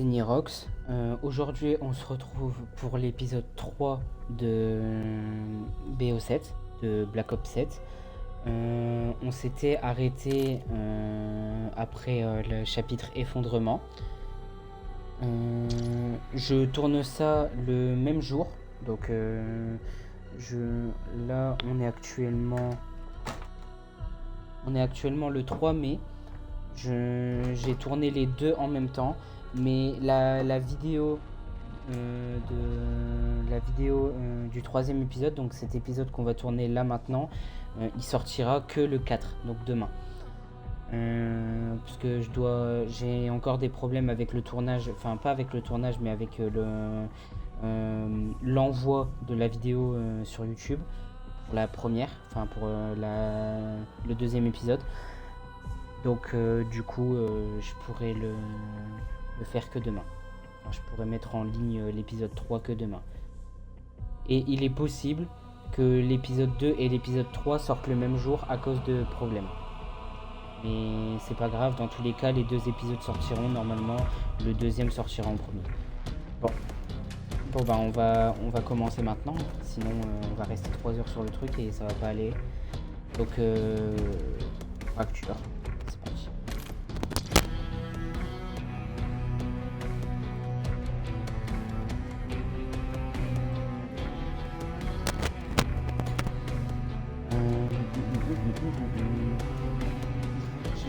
c'est Nirox. Aujourd'hui, on se retrouve pour l'épisode 3 de BO7, de Black Ops 7. On s'était arrêté après le chapitre effondrement. Je tourne ça le même jour, donc là on est actuellement le 3 mai. J'ai tourné les deux en même temps, mais la vidéo du troisième épisode, donc cet épisode qu'on va tourner là maintenant, il sortira que le 4, donc demain. Parce que j'ai encore des problèmes avec le tournage, enfin pas avec le tournage, mais avec l'envoi de la vidéo sur YouTube pour la première, enfin pour le deuxième épisode. Donc du coup je pourrais le faire que demain. Enfin, je pourrais mettre en ligne l'épisode 3 que demain. Et il est possible que l'épisode 2 et l'épisode 3 sortent le même jour à cause de problèmes. Mais c'est pas grave, dans tous les cas les deux épisodes sortiront normalement, le deuxième sortira en premier. Bon bah on va commencer maintenant, sinon on va rester 3 heures sur le truc et ça va pas aller. Donc fracture. C'est parti.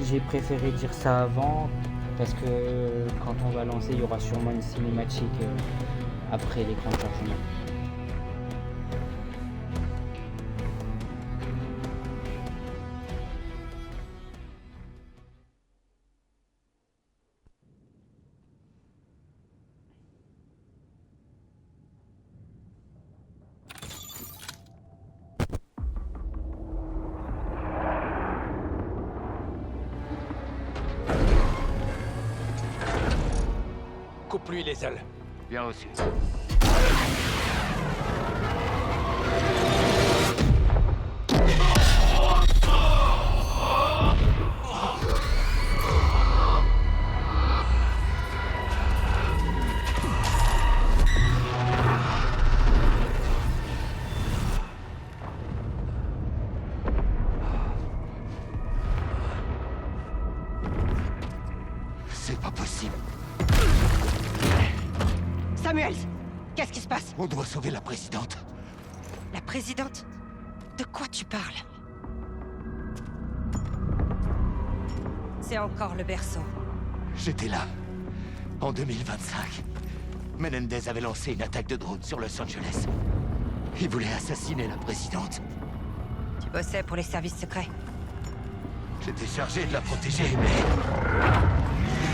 J'ai préféré dire ça avant parce que quand on va lancer, il y aura sûrement une cinématique après l'écran de chargement. Coupe-lui les ailes. Bien reçu. C'est pas possible. Samuels, qu'est-ce qui se passe? On doit sauver la présidente. La présidente? De quoi tu parles? C'est encore le berceau. J'étais là. En 2025. Menendez avait lancé une attaque de drone sur Los Angeles. Il voulait assassiner la présidente. Tu bossais pour les services secrets. J'étais chargé de la protéger, mais...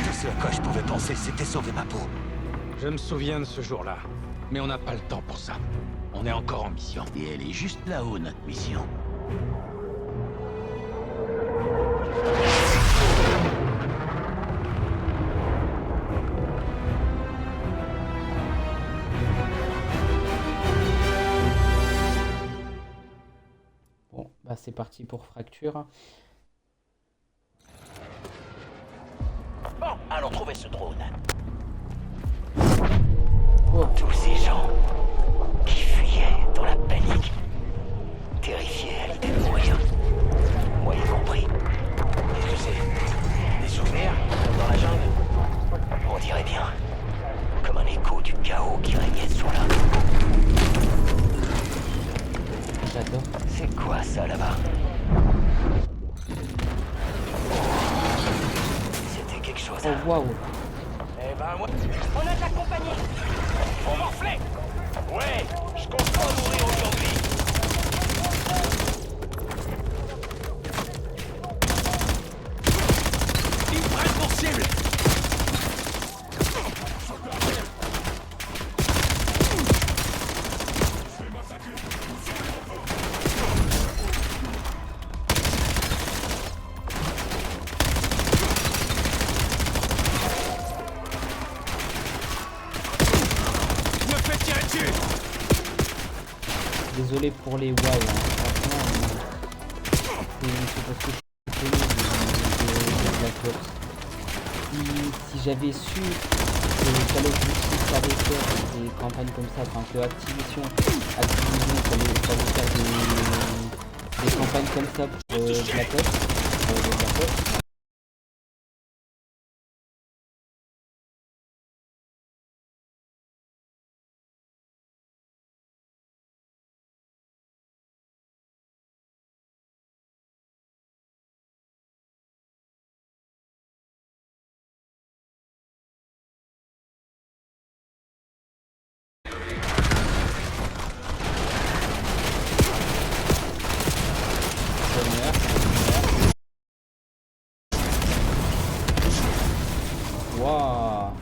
tout ce à quoi je pouvais penser, c'était sauver ma peau. Je me souviens de ce jour-là. Mais on n'a pas le temps pour ça. On est encore en mission. Et elle est juste là-haut, notre mission. Bon, bah c'est parti pour Fracture. Bon, allons trouver ce drone. Oh. Tous ces gens qui fuyaient dans la panique, terrifiés à l'idée de mourir. Moi y compris. Qu'est-ce que c'est? Des souvenirs? Comme dans la jungle? On dirait bien. Comme un écho du chaos qui régnait ce jour-là. J'adore. C'est quoi ça là-bas? C'était quelque chose. Oh waouh. Eh ben, moi... On a de la compagnie! Faut morfler! Ouais, je compte pas mourir aujourd'hui. Ils me prennent pour cible! Je me fais tirer dessus! Désolé pour les waouh. Franchement, c'est parce que je suis connu de Black Ops. Si j'avais su que Call of Duty savait faire des campagnes comme ça, enfin que Activision savait faire des campagnes comme ça pour Black Ops. Waouh.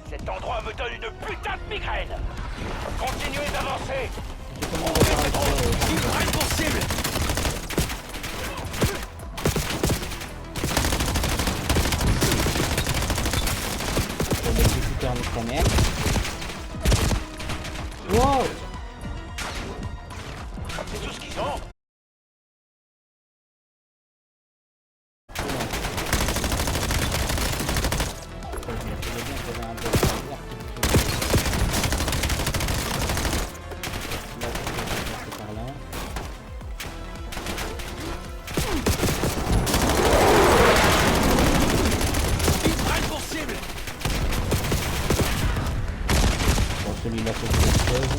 Cet endroit me donne une putain de migraine. Continuez d'avancer. Impossible. L'exécuteur de sa mère. Wow. C'est tout ce qu'ils ont. Celui-là fait quelque chose.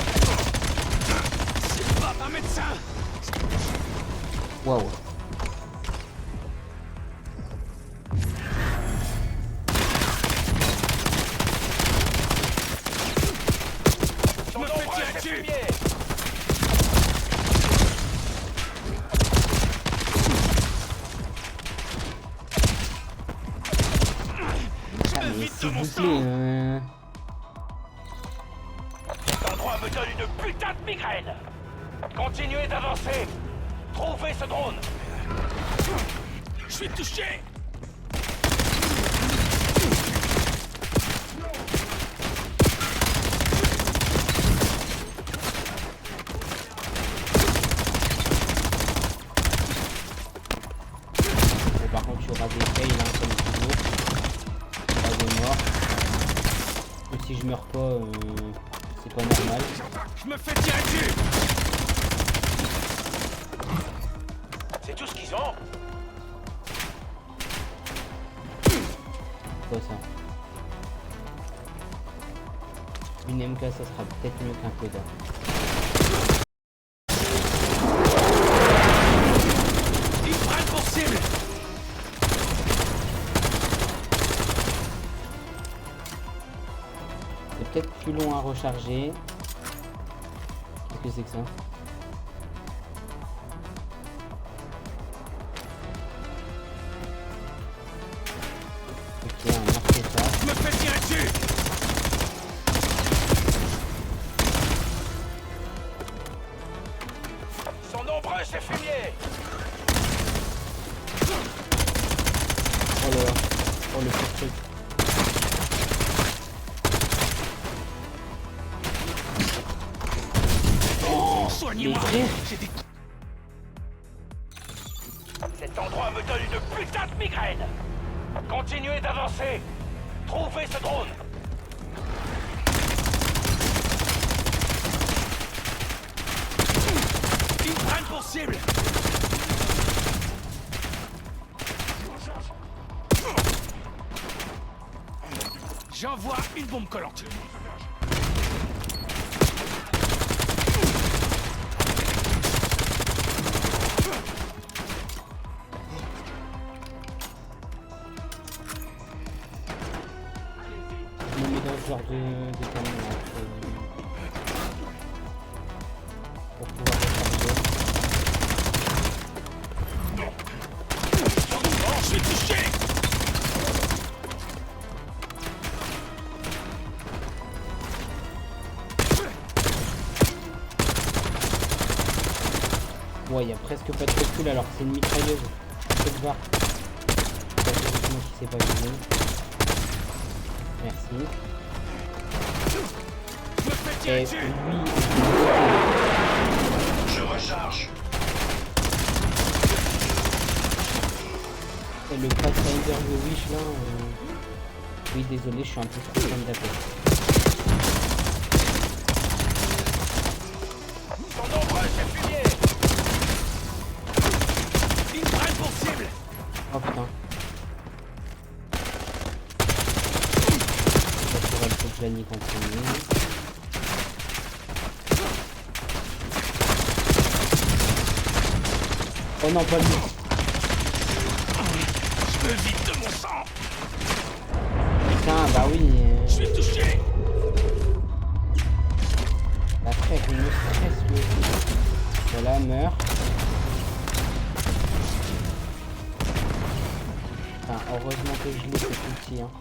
C'est pas un médecin. Waouh. Je me fais tirer dessus. Ah mais s'il vous plaît Cet endroit me donne une putain de migraine. Continuez d'avancer. Trouvez ce drone. Je suis touché. Par contre tu auras des fails hein, comme toujours. Pas de mort. Et si je meurs pas, c'est pas normal. Je me fais tirer dessus. C'est tout ce qu'ils ont. Quoi ça? Une MK ça sera peut-être mieux qu'un Koda. Ils prennent pour cible. C'est peut-être plus long à recharger. Qu'est-ce que c'est que ça? Ok, on a marqué ça. Je me fais tirer dessus. Ils sont nombreux ces fumiers. Oh là là. Oh le petit truc. Soignez-moi. Mais J'ai des... Cet endroit me donne une putain de migraine. Continuez d'avancer. Trouvez ce drone. Ils me prennent pour cible. J'envoie une bombe collante. Je me mets dans ce genre de camion là, pour pouvoir recharger. Je suis touché. Ouais, il y a presque pas de recul alors que c'est une mitrailleuse. Cette barre. C'est moi qui sais pas viser. Merci. Et lui... Je recharge. Et le Pathfinder The Wish là... Oui, désolé, je suis un peu trop fan d'appel. Ils sont nombreux, ces fumiers. Ils me prennent pour cible. Oh putain. Ça pourrait le faut que je la nique en premier. Oh non, pas lui. Je me vide de mon sang. Putain, bah oui. Je suis touché. Bah frère, il me stresse le... Voilà, meurt. Enfin, heureusement que je l'ai cet outil, hein.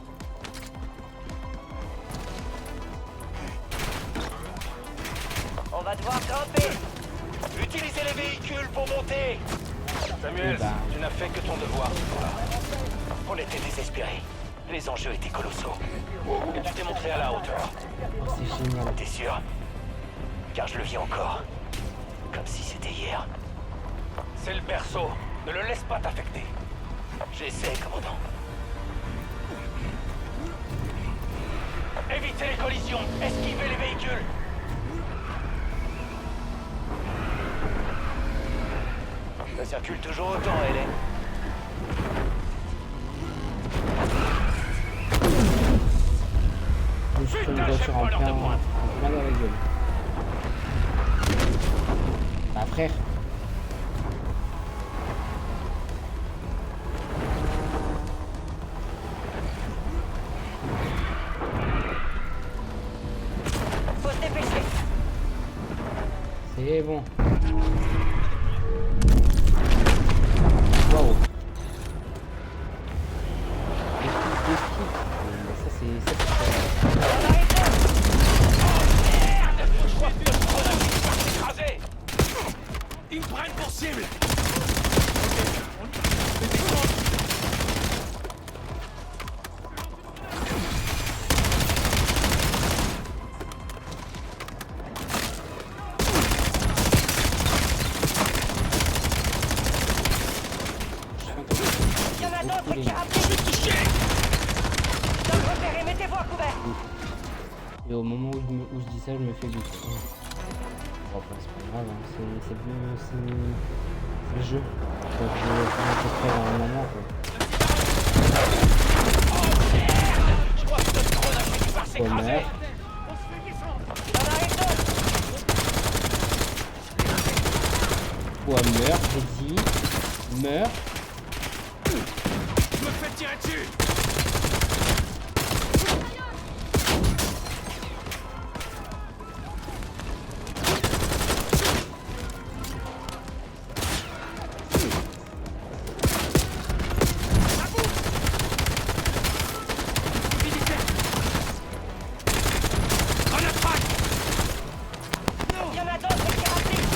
On va devoir grimper. Utilisez les véhicules pour monter. Samuel, Eh ben. tu n'as fait que ton devoir ce soir. On était désespérés. Les enjeux étaient colossaux. Et tu t'es montré à la hauteur. Oh, c'est génial. T'es sûr? Car je le vis encore. Comme si c'était hier. C'est le berceau. Ne le laisse pas t'affecter. J'essaie, commandant. Évitez les collisions. Esquivez les véhicules. Ça circule toujours autant, Hélène. Je suis sur une voiture en plein dans la gueule. Bah frère. Faut se dépêcher. C'est bon. Waouh. Ça c'est Je crois que notre grenade va s'écraser. Ils me prennent pour cible. Il y en a d'autres qui rappliquent. Je suis touché. Dans le repéré, mettez-vous à couvert. Et au moment où je dis ça, je me fais buter. Bon, enfin, c'est pas grave, hein. C'est le jeu. Donc je vais faire un moment quoi. Je crois que notre grenade va s'écraser. Meurt. Il en arrive d'autres. Quoi meurt, j'ai dit. Meurt. Je me fais tirer dessus. Il y en a d'autres qui rappliquent.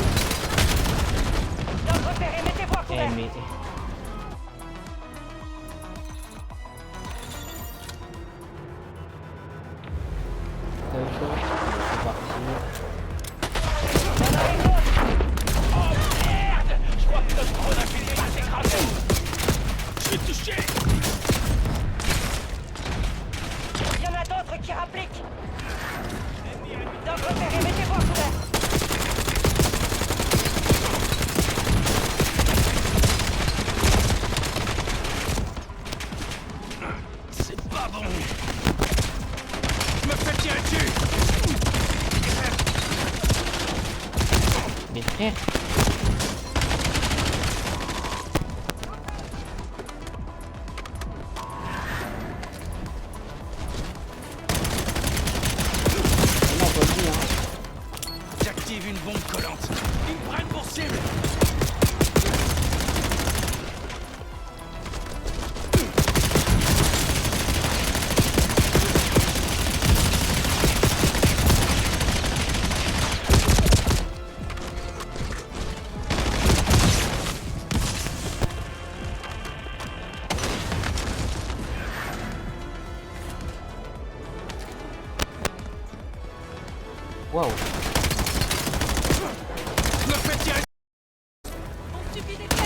Dans le repéré, mettez-vous à Eh couvert. mais... C'est parti. Il en arrive d'autres. Oh merde! Je crois que notre grenade va s'écraser. Je suis touché. Il y en a d'autres qui rappliquent. Dans le repéré, mettez-vous à couvert. C'est pas bon. Je me fais tirer dessus. Mais frère. Non, pas lui, hein. J'active une bombe collante. Ils me prennent pour cible. Waouh. Me fais tirer. On subit des pertes.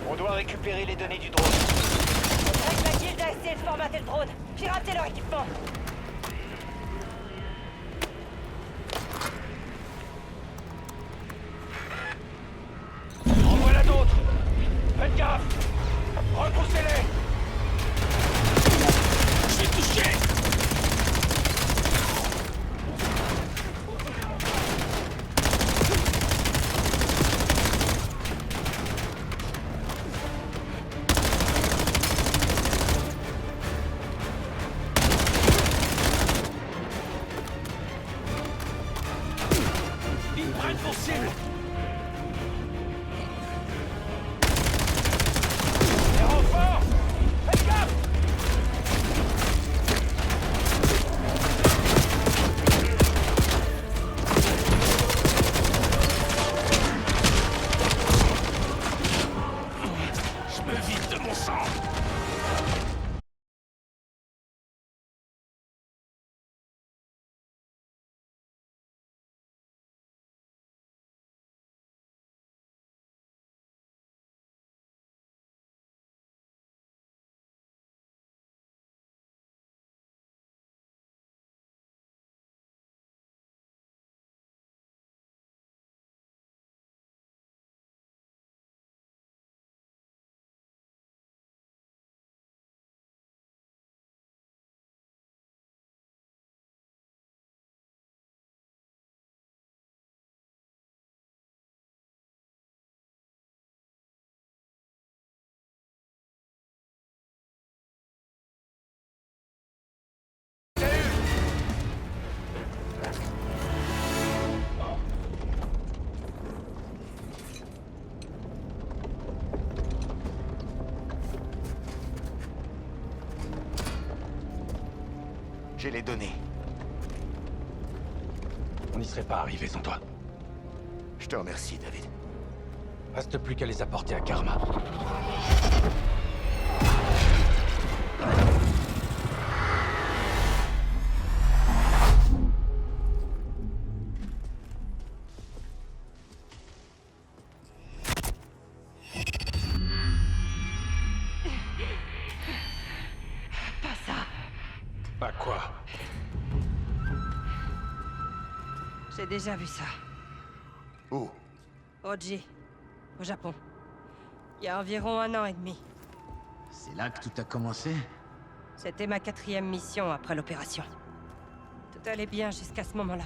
On doit récupérer les données du drone. On dirait que la guilde a essayé de formater le drone. Pirater leur équipement. En voilà d'autres. Faites gaffe. Repoussez-les. Je suis touché. Ils prennent pour cible. Les renforts. Faites gaffe. Je me vide de mon sang. J'ai les données. On n'y serait pas arrivé sans toi. Je te remercie, David. Reste plus qu'à les apporter à Karma. Pas ça. Pas quoi? J'ai déjà vu ça. Où? Oji, au Japon. Il y a environ 1 an et demi. C'est là que tout a commencé? C'était ma 4e mission après l'opération. Tout allait bien jusqu'à ce moment-là.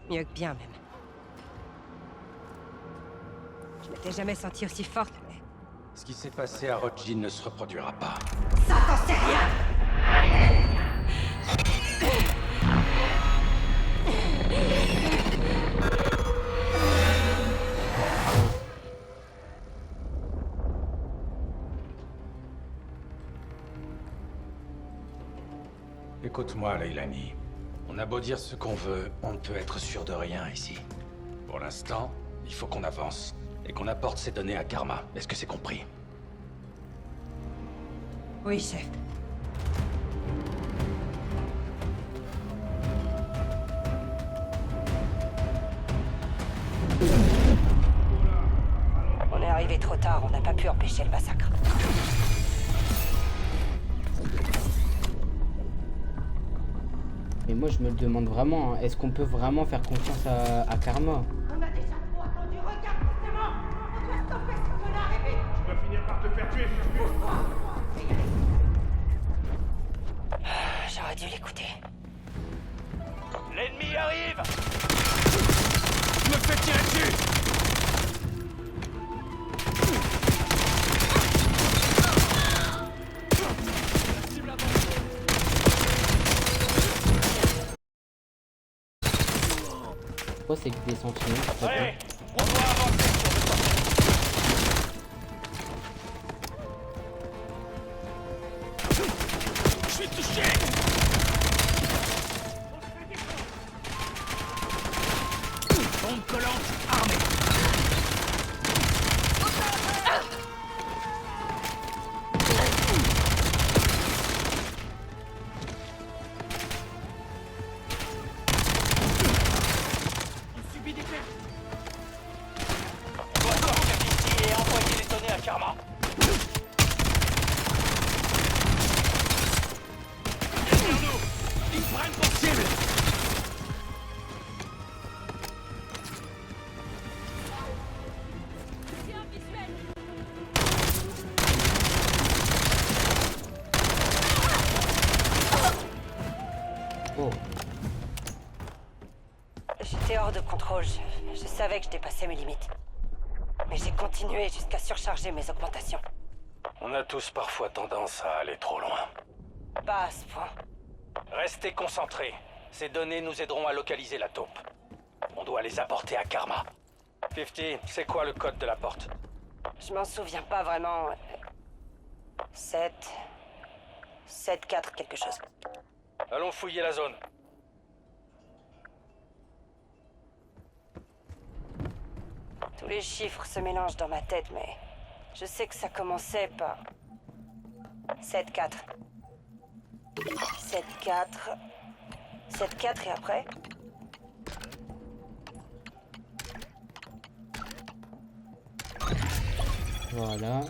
Mieux que bien, même. Je m'étais jamais sentie aussi forte, mais... Ce qui s'est passé à Rothschild ne se reproduira pas. Ça, t'en sais rien! Écoute-moi, Leilani. On a beau dire ce qu'on veut, on ne peut être sûr de rien ici. Pour l'instant, il faut qu'on avance et qu'on apporte ces données à Karma. Est-ce que c'est compris? Oui, chef. On est arrivé trop tard, on n'a pas pu empêcher le massacre. Mais moi je me le demande vraiment, hein, est-ce qu'on peut vraiment faire confiance à Karma? On a déjà trop attendu, regarde, c'est bon. On doit stopper ce qu'on est arrivé. Tu vas finir par te faire tuer, J'aurais dû l'écouter. L'ennemi arrive. Me fais tirer dessus! Pourquoi c'est que des sentinelles? Je sais Allez, pas. on doit avancer sur le Je suis touché! Bombe collante armée! Oh, J'étais hors de contrôle. Je savais que je dépassais mes limites. Mais j'ai continué jusqu'à surcharger mes augmentations. On a tous parfois tendance à aller trop loin. Pas à ce point. Restez concentrés. Ces données nous aideront à localiser la taupe. On doit les apporter à Karma. 50, c'est quoi le code de la porte? Je m'en souviens pas vraiment. 7... 7-4 quelque chose. Allons fouiller la zone. Tous les chiffres se mélangent dans ma tête, mais... Je sais que ça commençait par... 7-4. 7-4... 7-4 et après... voilà.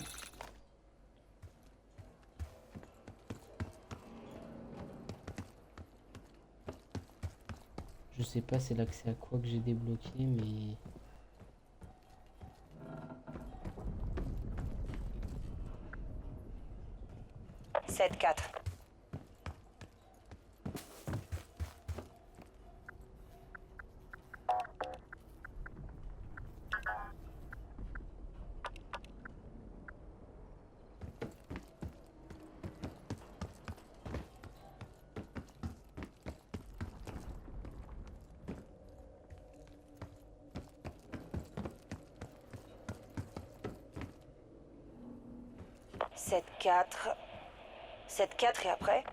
Je sais pas c'est l'accès à quoi que j'ai débloqué, mais... « 7-4. » 7-4... 7-4 et après...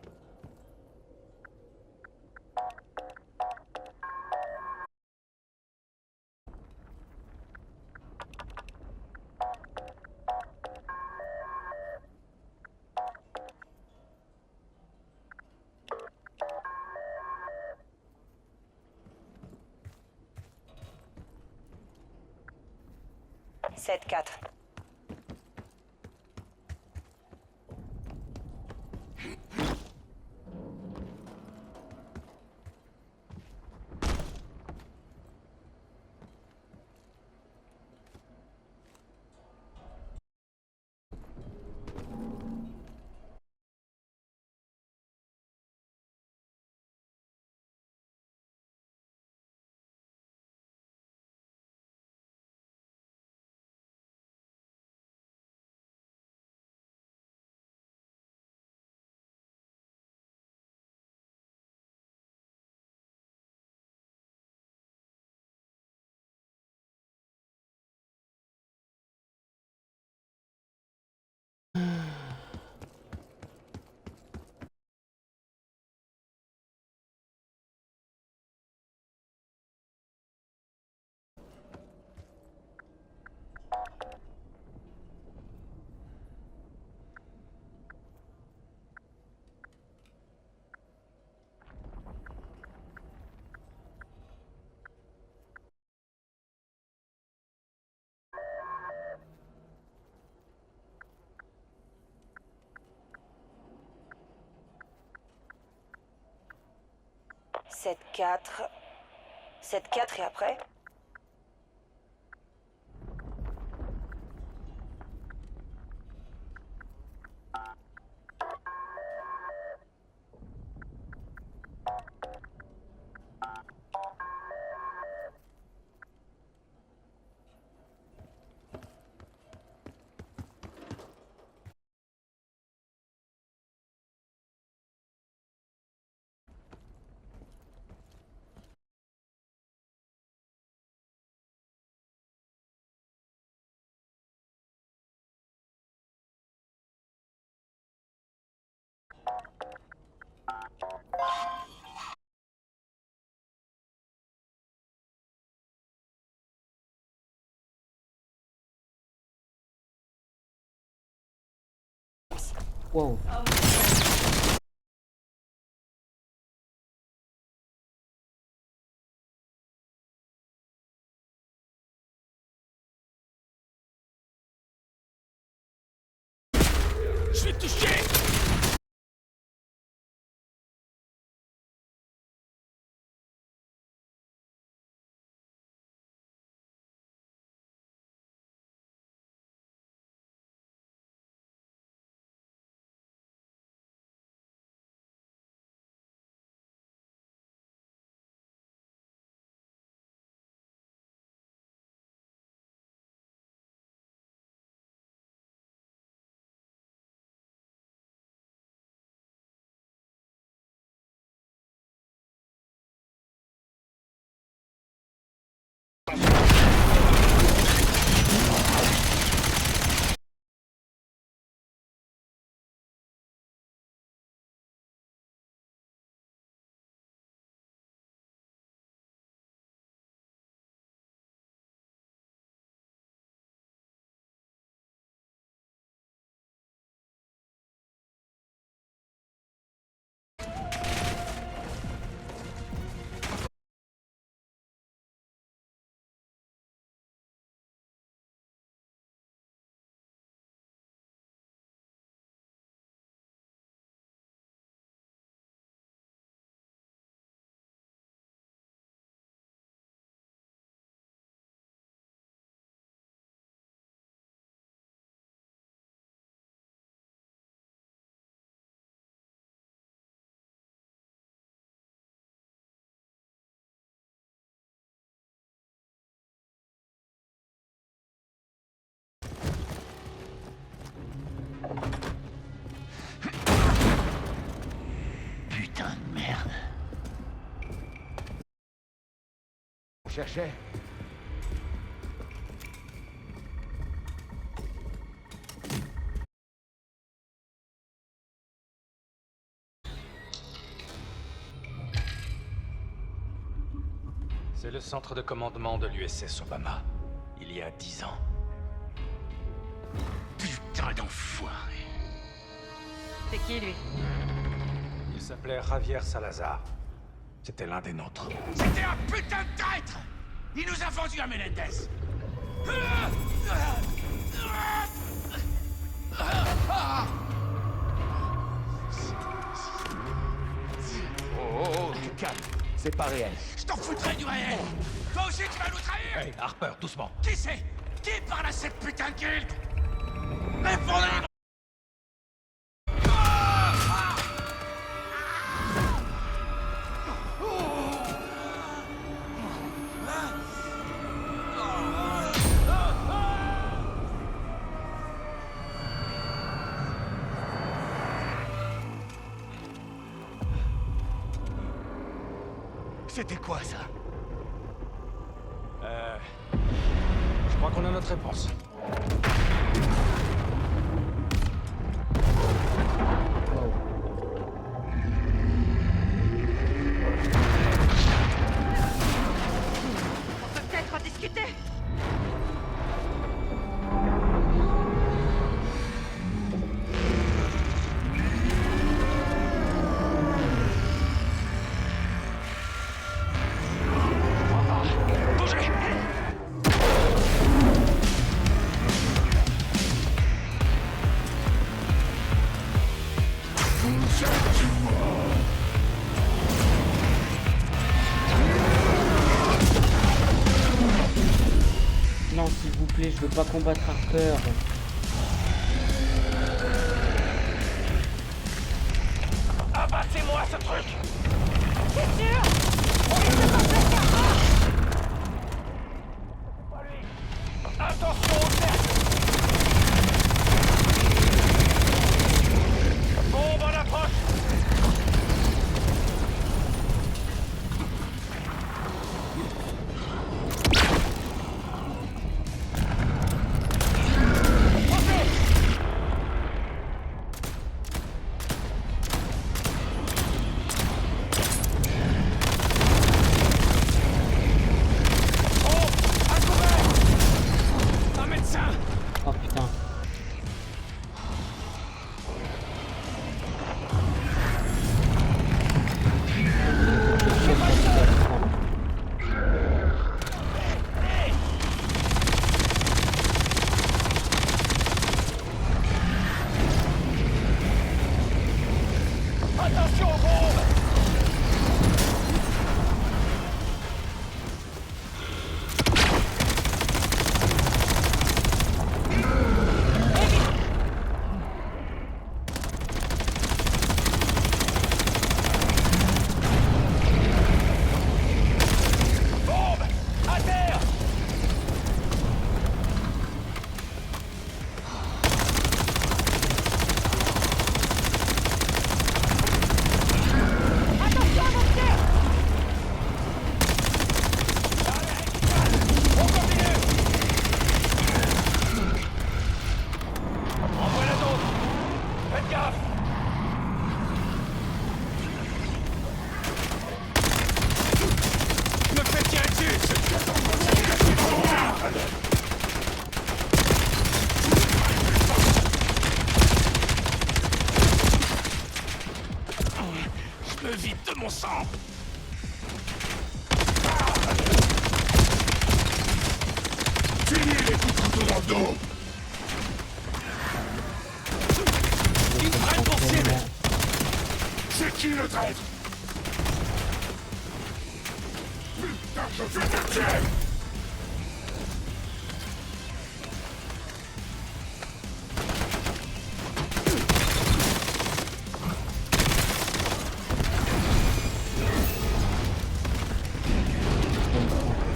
« 7-4. » 7-4... 7-4 et après... Wow. Je vais te toucher! Putain de merde. On cherchait. C'est le centre de commandement de l'USS Obama. Il y a 10 ans. Putain d'enfoiré. C'est qui, lui? Il s'appelait Javier Salazar. C'était l'un des nôtres. C'était un putain de traître. Il nous a vendu à Menendez. Oh, du calme. C'est pas réel. Je t'en foutrais du réel. Toi aussi, tu vas nous trahir. Hey, Harper, doucement. Qui c'est? Qui parle à cette putain de guilde? Répondez! C'était quoi ça? Je crois qu'on a notre réponse. On peut peut-être en discuter. Non, s'il vous plaît, je veux pas combattre Harper. Abattez-moi ce truc! C'est sûr? On risque de s'en faire. Pas lui. Attention au cercle! Bombe en approche! Oh putain. Attention aux bombes! Bombe! À terre! Attention à mon cœur. On continue! En voilà d'autres! Faites gaffe! Me faites tirer dessus! Je me vide de mon sang! Fini les coups de couteau dans le dos! Ils me prennent pour cible! C'est qui le traître? Putain, je vais te tuer!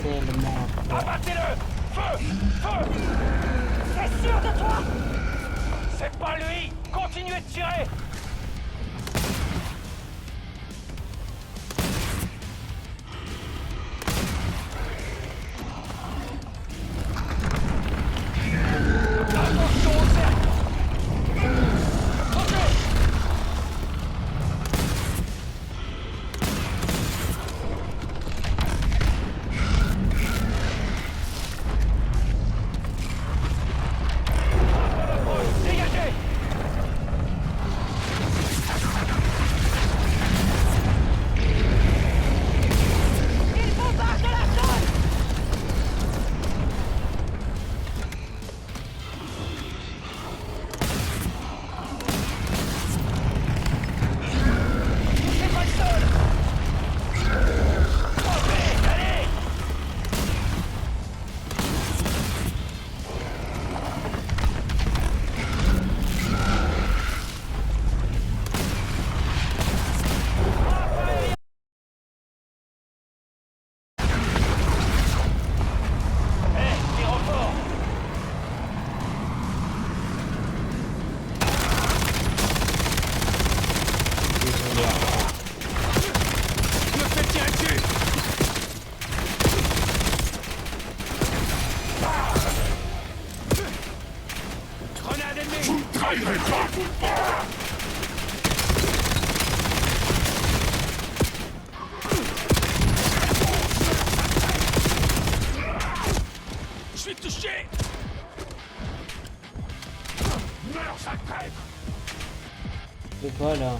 Tellement après. Abattez-le! Feu! Feu! C'est sûr de toi? C'est pas lui! Continuez de tirer! Attention au cercle! Ok! Dégagez! Ils bombardent la zone! Touchez pas le sol! Ok, allez! Hé, les renforts! Je me fais tirer dessus! Grenade ennemie! Je suis touché! Meurs, sale traître! C'est quoi là?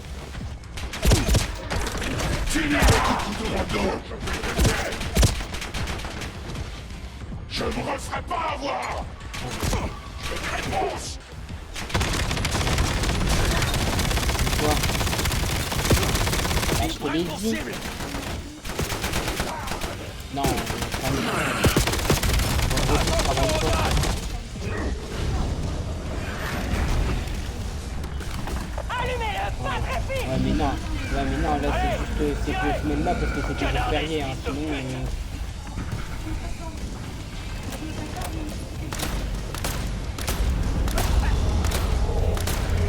Je me referai pas avoir. Réponse. Quoi? Ah, je te l'ai dit. Cible! Non, pas mieux. Travaille-toi. Allumez-le! Pas de répit! Ouais mais non, là c'est juste cette semaine là parce que c'était jour férié, hein. Sinon,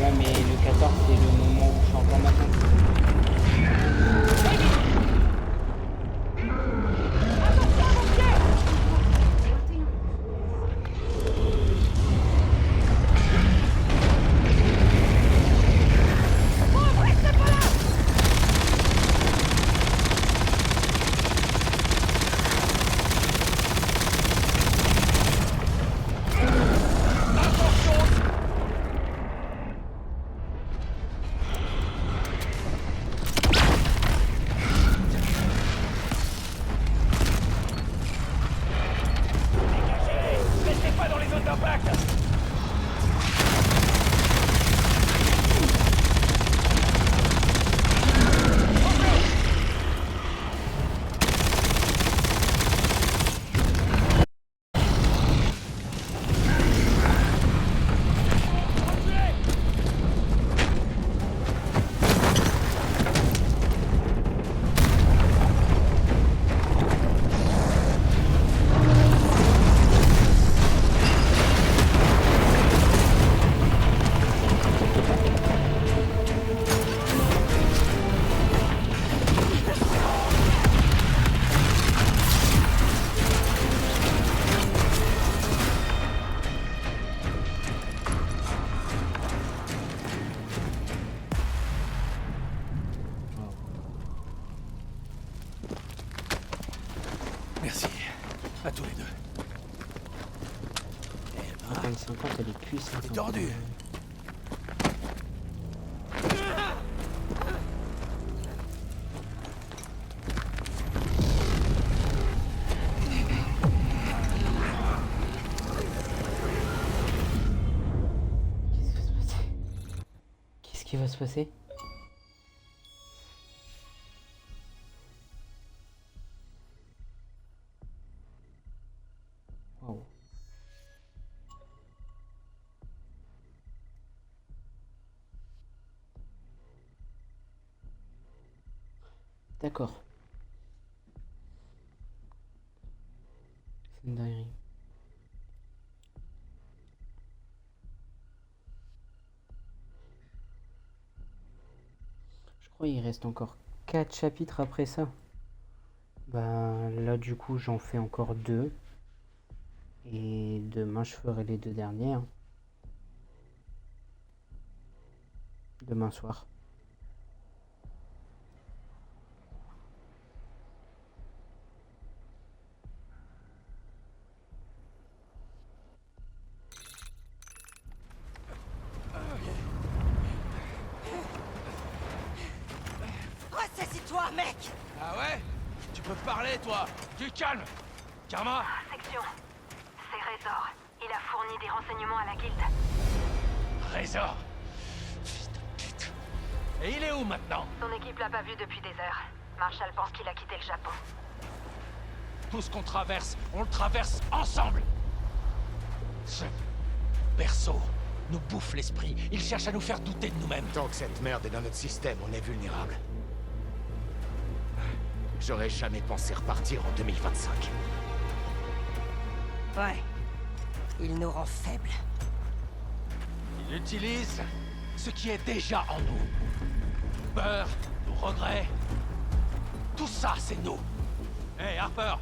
ouais mais le 14 c'est le moment où je suis encore matin. Restez pas dans les zones d'impact! Merci. À tous les deux. 50 elle est puissante. C'est tordu. Qu'est-ce qui va se passer? Waouh. D'accord. C'est une dinguerie. crois qu'il reste encore 4 chapitres après ça. Bah là du coup j'en fais encore 2. Et demain je ferai les 2 derniers. Hein. Demain soir. Ressaisis-toi, mec! Ah ouais? Tu peux parler, toi? Du calme! Karma! Section. C'est Razor. Il a fourni des renseignements à la guilde. Razor! Fils de pute! Et il est où maintenant? Son équipe l'a pas vu depuis des heures. Marshall pense qu'il a quitté le Japon. Tout ce qu'on traverse, on le traverse ensemble! Ce berceau nous bouffe l'esprit. Il cherche à nous faire douter de nous-mêmes. Tant que cette merde est dans notre système, on est vulnérable. J'aurais jamais pensé repartir en 2025. Ouais. Il nous rend faibles. Il utilise ce qui est déjà en nous. Nos peurs, nos regrets. Tout ça, c'est nous. Hé, Harper!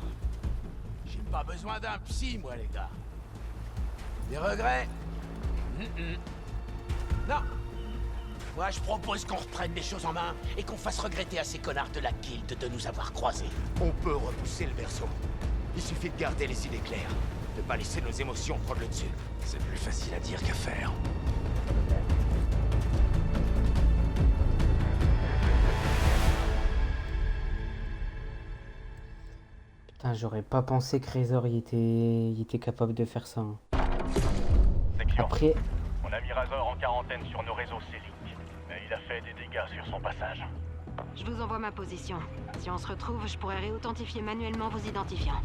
J'ai pas besoin d'un psy, moi, les gars. Des regrets? Non. Moi, je propose qu'on reprenne les choses en main et qu'on fasse regretter à ces connards de la guilde de nous avoir croisés. On peut repousser le berceau. Il suffit de garder les idées claires. De pas laisser nos émotions prendre le dessus. C'est plus facile à dire qu'à faire. Putain, j'aurais pas pensé que Razor il était capable de faire ça. Hein. Section. Après, On a mis Razor en quarantaine sur nos réseaux Célic, mais il a fait des dégâts sur son passage. Je vous envoie ma position. Si on se retrouve, je pourrai réauthentifier manuellement vos identifiants.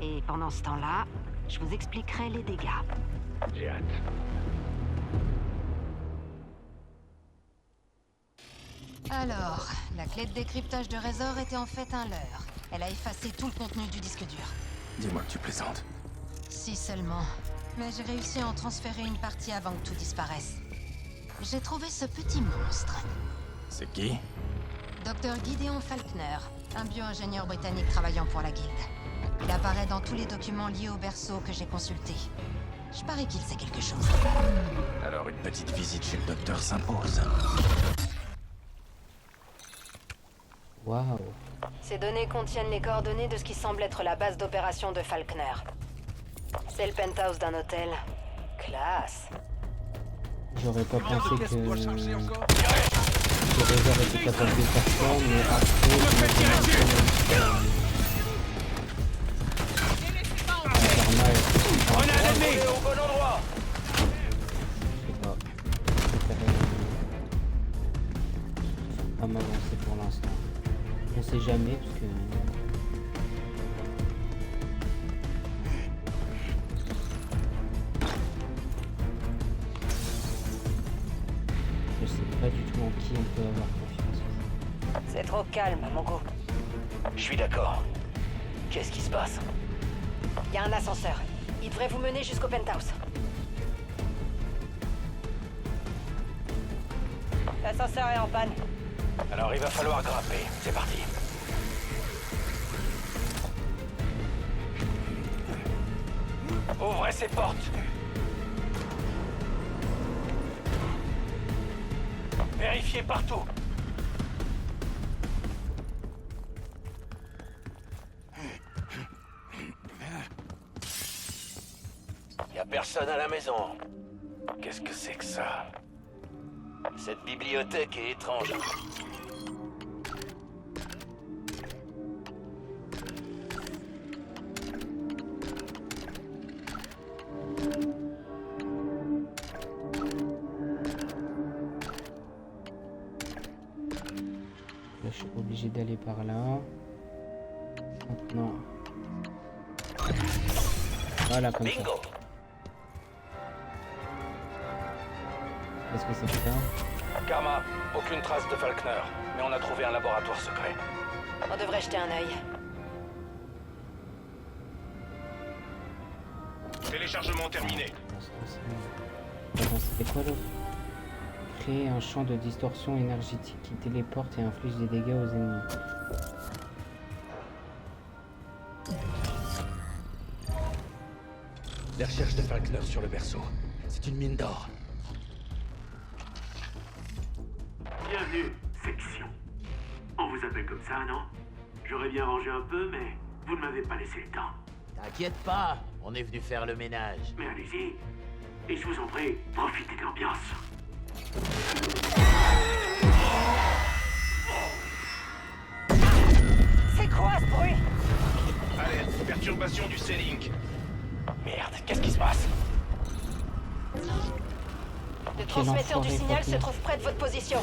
Et pendant ce temps-là, je vous expliquerai les dégâts. J'ai hâte. Alors, la clé de décryptage de Razor était en fait un leurre. Elle a effacé tout le contenu du disque dur. Dis-moi que tu plaisantes. Si seulement. Mais j'ai réussi à en transférer une partie avant que tout disparaisse. J'ai trouvé ce petit monstre. C'est qui? Dr Gideon Faulkner, un bio-ingénieur britannique travaillant pour la Guilde. Il apparaît dans tous les documents liés au berceau que j'ai consultés. Je parie qu'il sait quelque chose. Alors une petite visite chez le docteur s'impose. waouh. Ces données contiennent les coordonnées de ce qui semble être la base d'opération de Faulkner. C'est le penthouse d'un hôtel. Classe. J'aurais pas pensé que Razor était capable de faire ça, mais après, On a l'ennemi au bon endroit! je sais pas. Je préférais pas m'avancer pour l'instant. On sait jamais parce que je sais pas du tout en qui on peut avoir confiance. C'est trop calme, à mon goût. Je suis d'accord. Qu'est-ce qui se passe? Il y a un ascenseur. Il devrait vous mener jusqu'au penthouse. L'ascenseur est en panne. Alors il va falloir grimper. C'est parti. Ouvrez ces portes. Vérifiez partout. Y a personne à la maison. Qu'est-ce que c'est que ça? Cette bibliothèque est étrange. Là, je suis obligé d'aller par là. Maintenant. Voilà, comme ça. Bingo! Qu'est-ce que c'est que ça? Karma, aucune trace de Faulkner, mais on a trouvé un laboratoire secret. On devrait jeter un œil. Téléchargement terminé. Attends, c'était quoi l'autre? créer un champ de distorsion énergétique qui téléporte et inflige des dégâts aux ennemis. Les recherches de Falkner sur le berceau. C'est une mine d'or. Bienvenue, section. On vous appelle comme ça, non? J'aurais bien rangé un peu, mais vous ne m'avez pas laissé le temps. T'inquiète pas, on est venu faire le ménage. Mais allez-y. Et je vous en prie, profitez de l'ambiance. C'est quoi ce bruit? Alerte, perturbation du C-Link. Merde, qu'est-ce qui se passe? Le transmetteur du enfoiré, signal Falkner. se trouve près de votre position.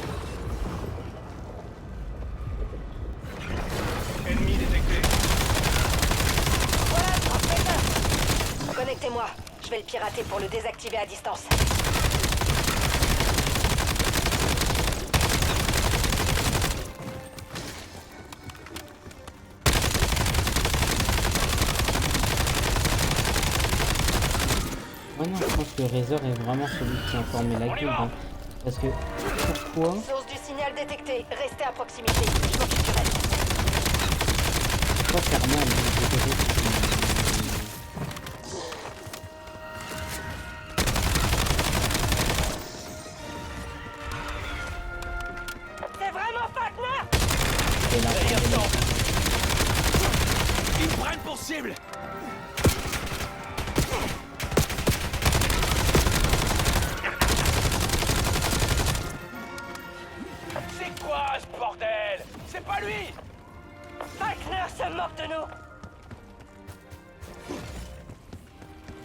Ennemi détecté. Voilà le transmetteur. Connectez-moi. Je vais le pirater pour le désactiver à distance. Ouais, non, je pense que Razor est vraiment celui qui a formé la guilde. Hein. Parce que pourquoi Source du signal détectée. Restez à proximité. Je m'occupe du reste. pourquoi Karma C'est vraiment Falkner? est là Ils me prennent pour cible. C'est quoi ce bordel? C'est pas lui! Falkner se moque de nous.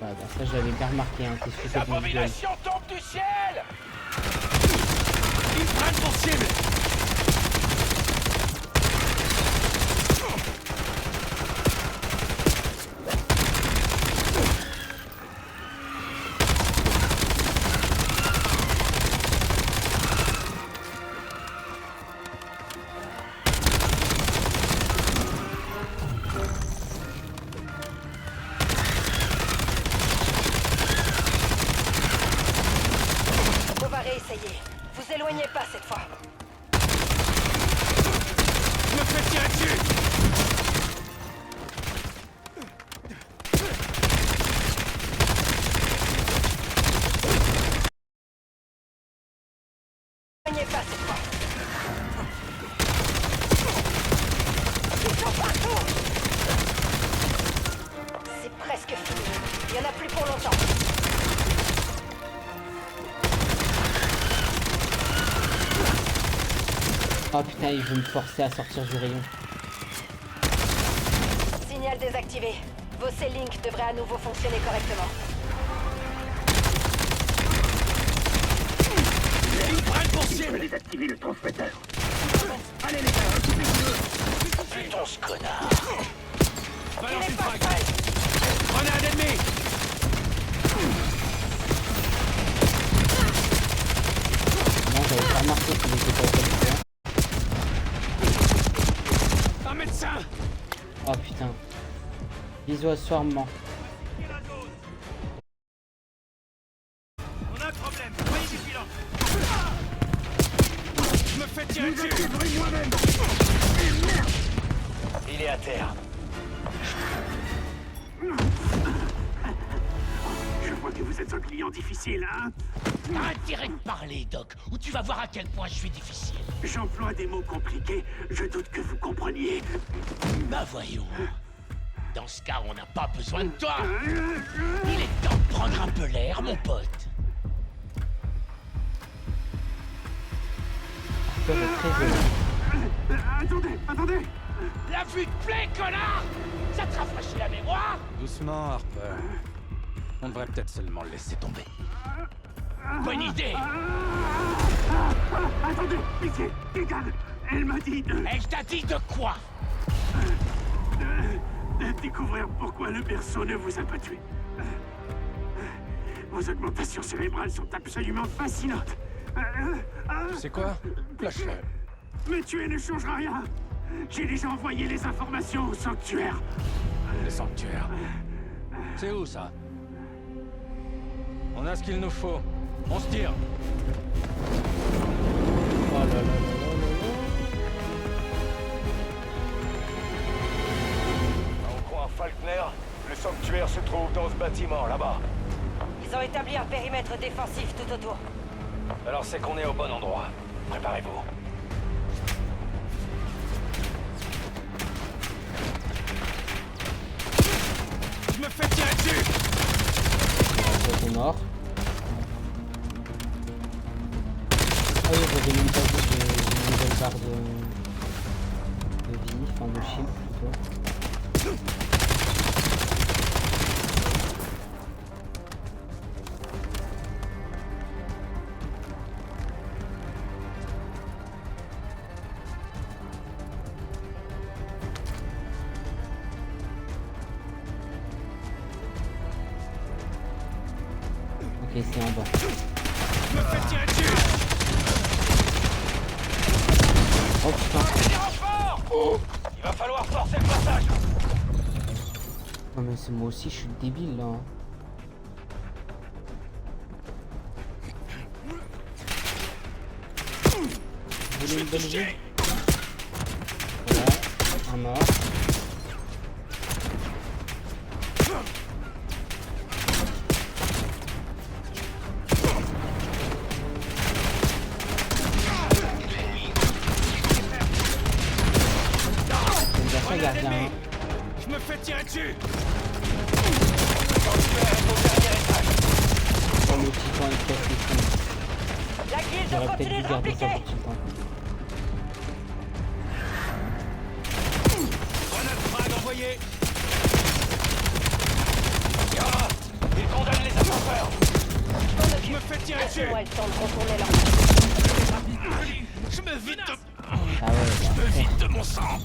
bah, ça j'avais bien remarqué hein, qu'est-ce que Les c'est que le duel. abominations tombent du ciel! Ils me prennent pour cible. On va réessayer. Vous éloignez pas cette fois. Je me fais tirer dessus. Éloignez pas cette fois. Ils sont partout. C'est presque fini. Il y en a plus pour longtemps. Oh putain, il veut me forcer à sortir du rayon. Signal désactivé. Vos C-Link devraient à nouveau fonctionner correctement. Ils me prennent pour cible. Désactivez le transmetteur. Putain, ce connard. Balance une frag. Grenade ennemie. Non, j'avais pas remarqué qu'il était pas au quotidien. Un médecin. Oh putain. Bisous à Swarmman. On a un problème. Soyez vigilants. Je me fais tirer dessus. Il est à terre. Je vois que vous êtes un client difficile, hein? T'as intérêt de parler, Doc, ou tu vas voir à quel point je suis difficile. J'emploie des mots compliqués. Je doute que vous compreniez. Bah voyons. Dans ce cas, on n'a pas besoin de toi. Il est temps de prendre un peu l'air, mon pote. Arthur est très éloigné. Attendez. La vue te plaît, connard? Ça te rafraîchit la mémoire? Doucement, Harper. On devrait peut-être seulement le laisser tomber. Bonne idée. Attendez, pitié, Tegan. Elle m'a dit de Elle t'a dit de quoi? découvrir pourquoi le berceau ne vous a pas tué. Vos augmentations cérébrales sont absolument fascinantes. Tu sais quoi? Lâche-le. Mais tuer ne changera rien. J'ai déjà envoyé les informations au sanctuaire. Le sanctuaire. C'est où ça? On a ce qu'il nous faut. On se tire. dans ce bâtiment, là-bas. Ils ont établi un périmètre défensif tout autour. Alors c'est qu'on est au bon endroit. Préparez-vous. Je me fais tirer dessus. T'es mort. Ah oui, j'avais même pas vu que j'ai une nouvelle barre de vie, enfin de shield plutôt. Ok, c'est en bas. Je me fais tirer dessus. Oh putain. Il va falloir forcer le passage. Non mais c'est moi aussi, je suis débile là. Vous voulez une bonne vie? Voilà, un mort. Gardien. Je me fais tirer dessus. Sur le titan et casse les couilles. La guilde J'aurais peut-être continue dû de garder ça rappliquer. du titan. Grenade frag envoyée. Il condamne les ascenseurs. Je me fais tirer dessus. Laissez-moi le temps de contourner leur... Je me vide de... Ah ouais, Je me vide de mon sang.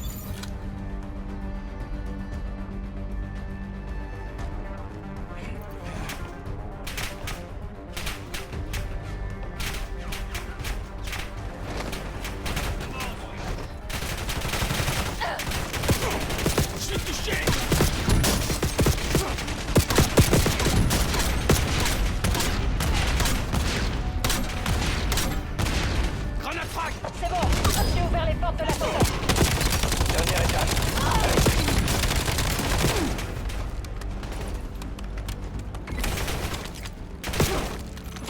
C'est bon, j'ai ouvert les portes de l'ascenseur. Dernier étage.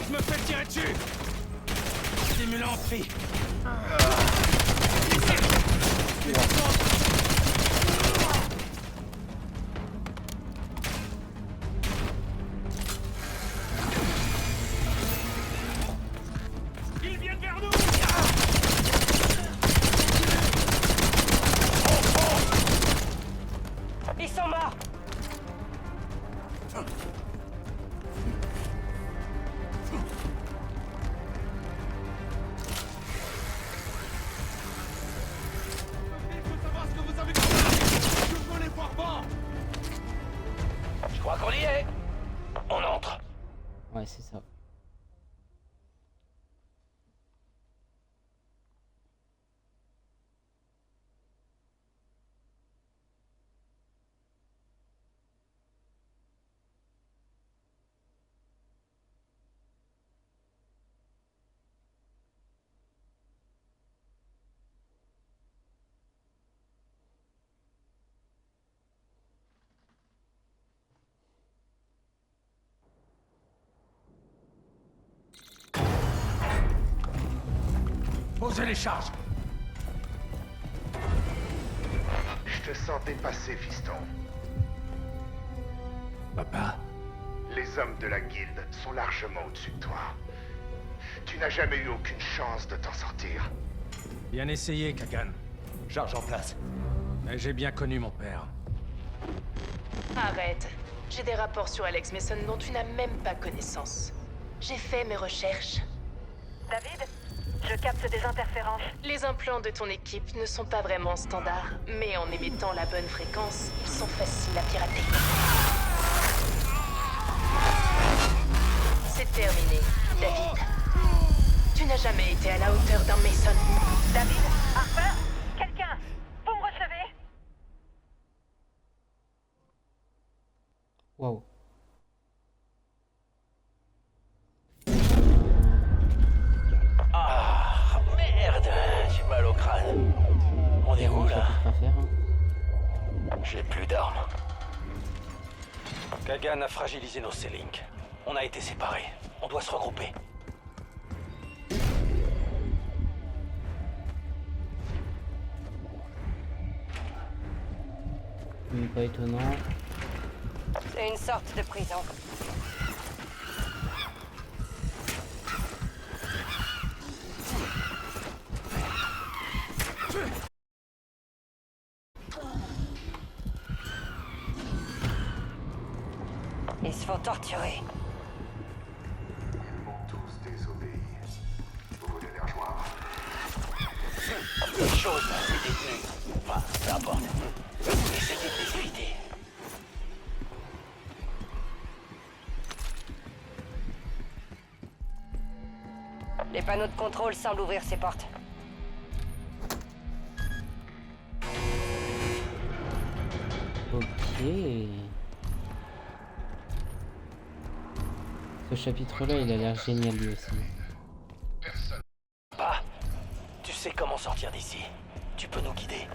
Je me fais tirer dessus. Stimulant pris. Ils viennent vers nous. Ils sont morts. Je crois qu'on y est. On entre. Ouais, c'est ça. Posez les charges. Je te sens dépassé, fiston. Papa. Les hommes de la guilde sont largement au-dessus de toi. Tu n'as jamais eu aucune chance de t'en sortir. Bien essayé, Kagan. Charge en place. Mais j'ai bien connu mon père. Arrête. J'ai des rapports sur Alex Mason dont tu n'as même pas connaissance. J'ai fait mes recherches. David, je capte des interférences. Les implants de ton équipe ne sont pas vraiment standards, mais en émettant la bonne fréquence, ils sont faciles à pirater. C'est terminé, David. Tu n'as jamais été à la hauteur d'un Mason. David, Harper, quelqu'un, vous me recevez? Wow. Ah, merde, j'ai mal au crâne. On est où, là? Pas faire, hein. J'ai plus d'armes. Kagan a fragilisé nos C-Link. On a été séparés. On doit se regrouper. Pas étonnant. C'est une sorte de prison. Ils se font torturer. Ils vont tous désobéir. Vous voulez les rejoindre? Quelque chose, les détenus. Enfin, peu importe. Essayez de les éviter. Les panneaux de contrôle semblent ouvrir ces portes. Ok. Ce chapitre-là, il a l'air génial lui aussi. Bah, tu sais comment sortir d'ici. Tu peux nous guider.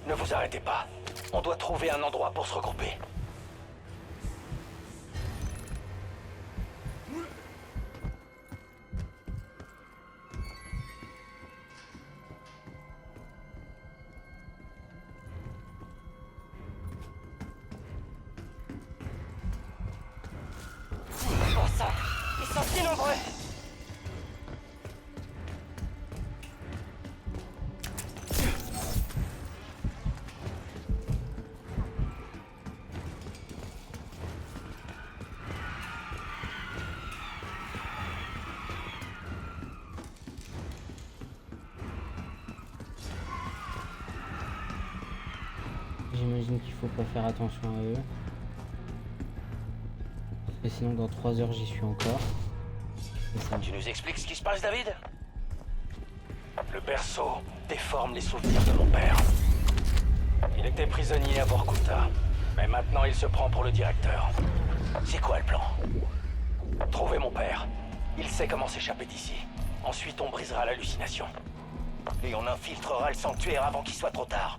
Ne vous arrêtez pas. On doit trouver un endroit pour se regrouper. Bon sang, ils sont si nombreux. J'imagine qu'il faut pas faire attention à eux. Parce que sinon dans 3 heures j'y suis encore. C'est ça. Tu nous expliques ce qui se passe, David? Le berceau déforme les souvenirs de mon père. Il était prisonnier à Vorkuta, mais maintenant il se prend pour le directeur. C'est quoi le plan? Trouver mon père. Il sait comment s'échapper d'ici. Ensuite on brisera l'hallucination. Et on infiltrera le sanctuaire avant qu'il soit trop tard.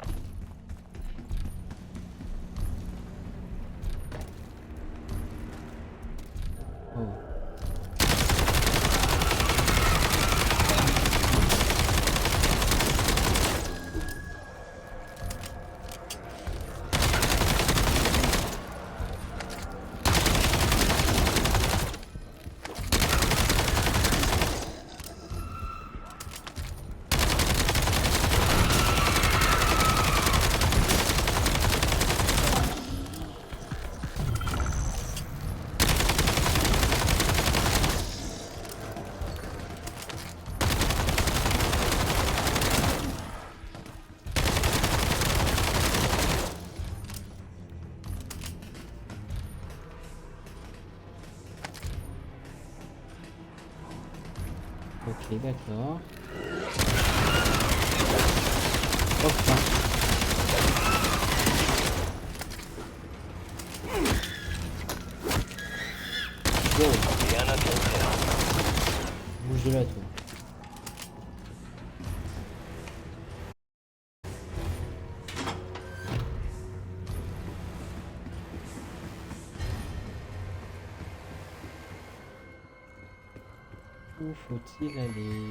Oh. Ok, d'accord. Oh putain. Go. Et un interrupteur. Bouge de là, toi. Où faut-il aller?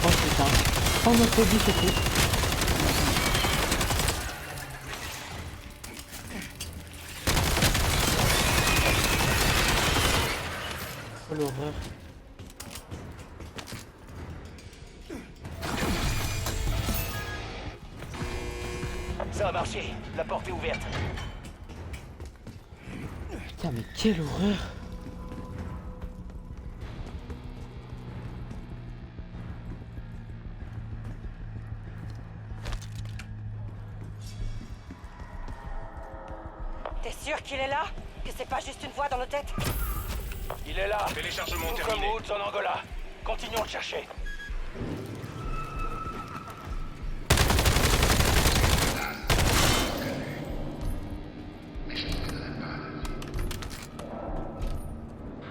Oh putain. Chronophobie surtout. Oh l'horreur. Ça a marché. La porte est ouverte. Putain mais quelle horreur. T'es sûr qu'il est là? Que c'est pas juste une voix dans nos têtes? Il est là. Téléchargement Tout terminé. comme Woods en Angola. Continuons de chercher.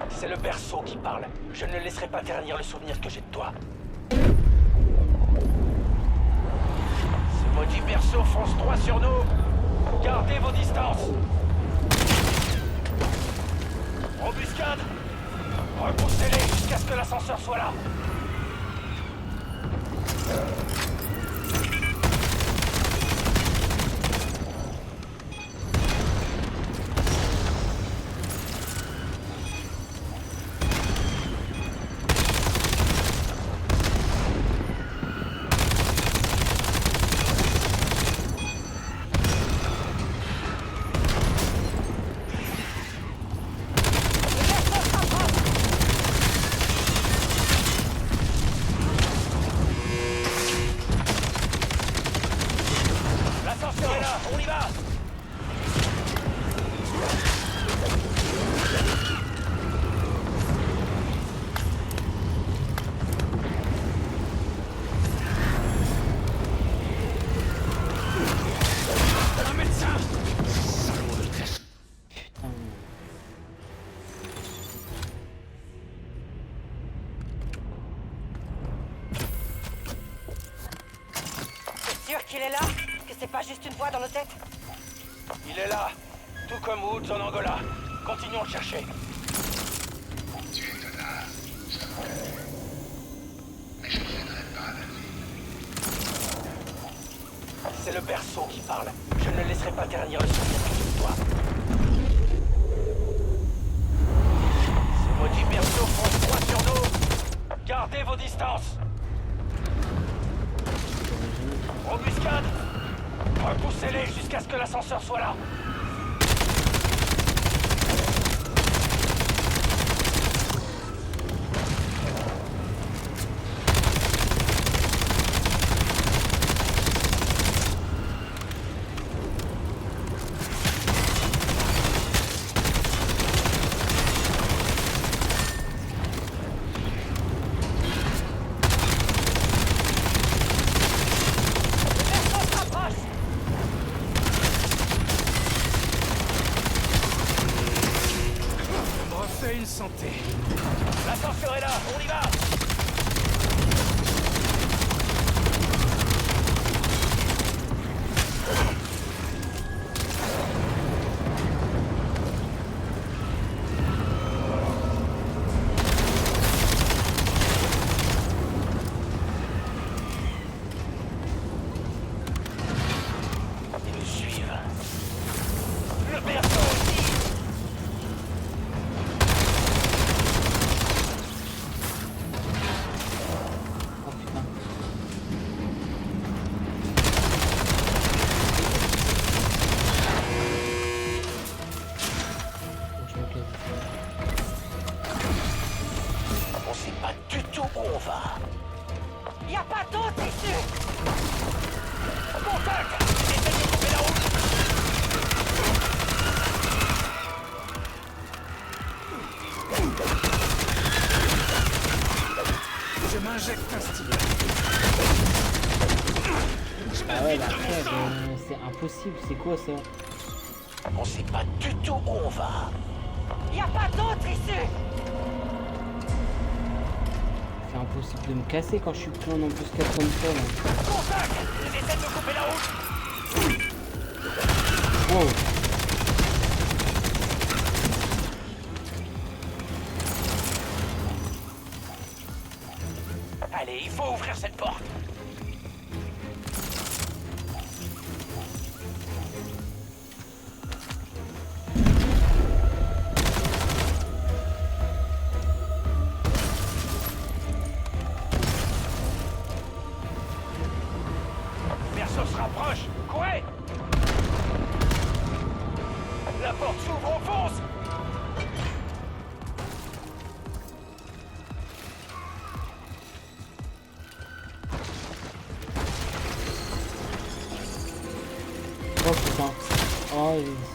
C'est le berceau qui parle. Je ne laisserai pas ternir le souvenir que j'ai de toi. Ce maudit berceau fonce droit sur nous. Gardez vos distances. Embuscade. Repoussez-les jusqu'à ce que l'ascenseur soit là. L'ascenseur est là, on y va. Un médecin. Putain. T'es sûr qu'il est là? Que c'est pas juste une voix dans nos têtes? Il est là, tout comme Woods en Angola. Continuons de chercher. Tu es tenace, je te reconnais. Mais je viendrai pas à la vie. C'est le berceau qui parle. Je ne laisserai pas ternir le souvenir que j'ai de toi. Ce maudit berceau fonce droit sur nous. Gardez vos distances. Embuscade. Repoussez-les jusqu'à ce que l'ascenseur soit là. Refais une santé. L'ascenseur est là, on y va. Ils nous suivent. Le berceau aussi. Oh putain. Faut que je me casse. On sait pas du tout où on va. Y a pas d'autre issue! Contact! Essayez de couper la route! Je m'injecte un stylet. Ah ouais, bah après, c'est impossible. C'est quoi ça? On sait pas du tout où on va. Y a pas d'autre issue! C'est impossible de me casser quand je suis pris en embuscade comme ça là. Contact! Ils essaient de couper la route! Wow. Allez, il faut ouvrir cette porte.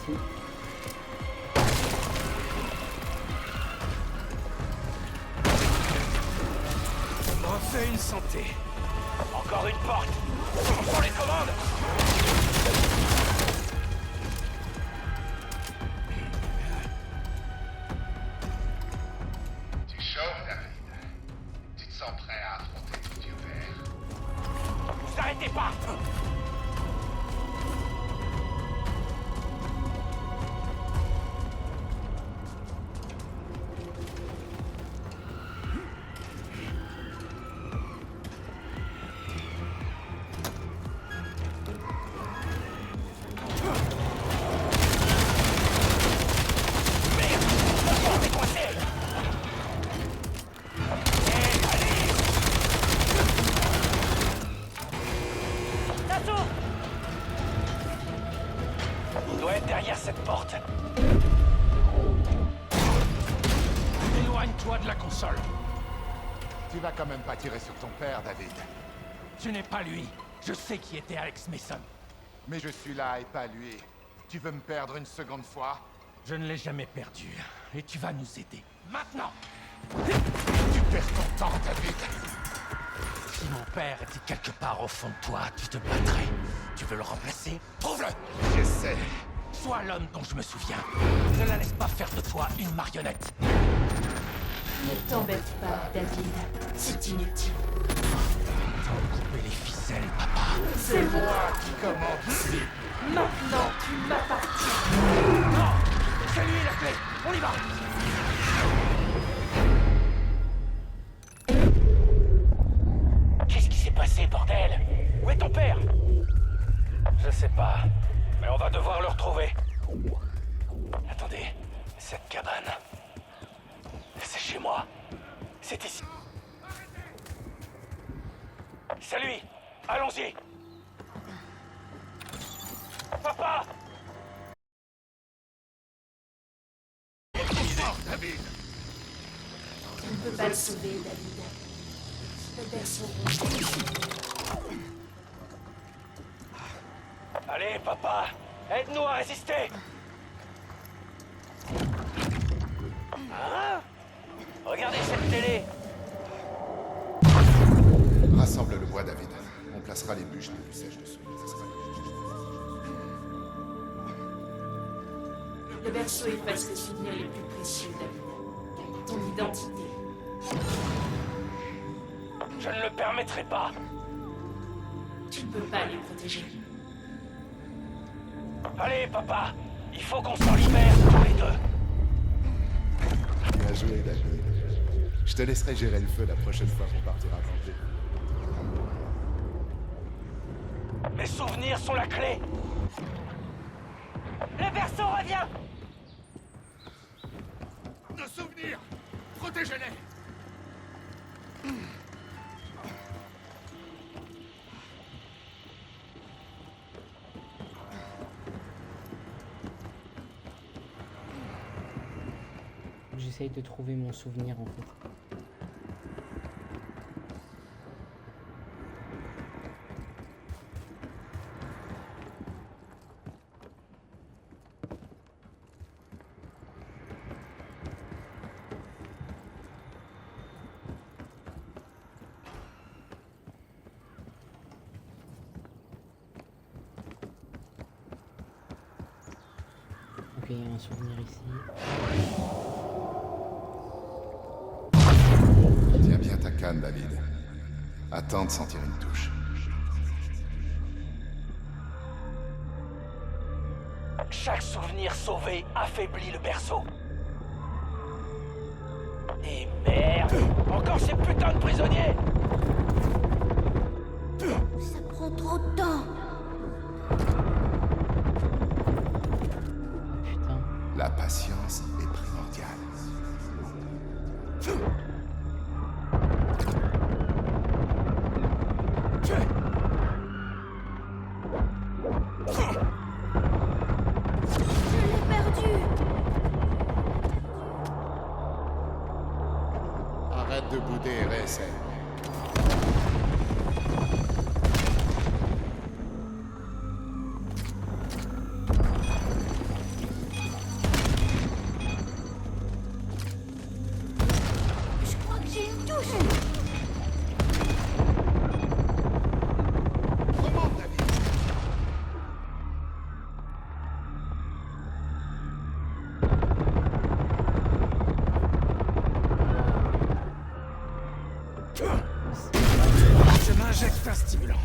fou. Ça me refait une santé. Encore une porte. On prend les commandes. Tu chauffes, David. Tu te sens prêt à affronter le Dieu vert? Vous arrêtez pas. Il doit être derrière cette porte. Éloigne-toi de la console. Tu vas quand même pas tirer sur ton père, David. Ce n'est pas lui. Je sais qui était Alex Mason. Mais je suis là et pas lui. Tu veux me perdre une seconde fois? Je ne l'ai jamais perdu. Et tu vas nous aider. Maintenant! Tu perds ton temps, David. Si mon père était quelque part au fond de toi, tu te battrais. Tu veux le remplacer? Prouve-le! J'essaie. Sois l'homme dont je me souviens. Ne la laisse pas faire de toi une marionnette. Ne t'embête pas, David. C'est inutile. Couper les ficelles, papa. C'est moi qui commande ici. Maintenant, tu m'appartiens. Non! C'est lui la clé! On y va! Qu'est-ce qui s'est passé, bordel? Où est ton père? Je sais pas, mais on va devoir le retrouver. Attendez, cette cabane... C'est chez moi. C'est ici. C'est lui. Allons-y. Papa! David! Tu ne peux pas le sauver, David. Le berceau. Allez, papa! Aide-nous à résister! Hein? Regardez cette télé! Rassemble le bois, David. On placera les bûches les plus sèches dessus. Ça sera... Le berceau efface les souvenirs les plus précieux, David. Ton identité. Je ne le permettrai pas! Tu ne peux pas les protéger. Allez, papa! Il faut qu'on s'en libère, tous les deux! Bien joué, David. Je te laisserai gérer le feu la prochaine fois qu'on partira camper. Mes souvenirs sont la clé! Le berceau revient! Nos souvenirs! Protégez-les! J'essaye de trouver mon souvenir en fait. Ok, il y a un souvenir ici. Tiens bien ta canne, David. Attends de sentir une touche. Chaque souvenir sauvé affaiblit le berceau. Et merde! Encore ces putains de prisonniers! Ça prend trop de temps. Putain. La patience est primordiale. Arrête de bouder, RSM. Injecte un stimulant.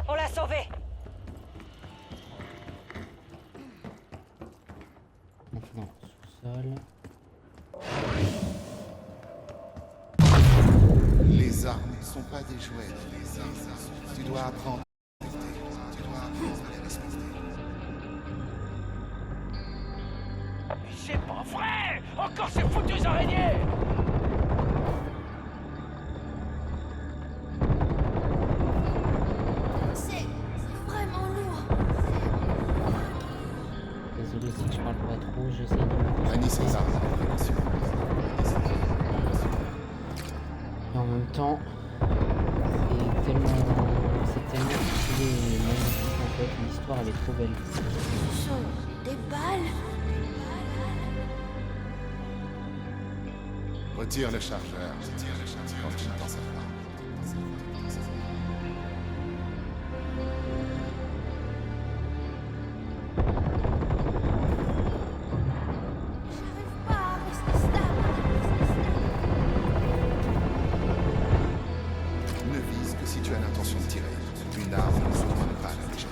On l'a sauvé. Maintenant, sous-sol. Les armes ne sont pas des jouets. Tu dois apprendre. Tu dois apprendre à les respecter. C'est pas vrai! Encore ces foutues araignées! C'est vraiment lourd. Désolé si je parle pas trop, j'essaie de... Manie ces armes. Et en même temps, c'est tellement stylé et magnifique en fait, l'histoire elle est trop belle. Ce sont des balles. Retire le chargeur. Quand tu n'en sais pas. J'arrive pas à rester stable. Ne vise que si tu as l'intention de tirer. Une arme ne se prend pas à la légère.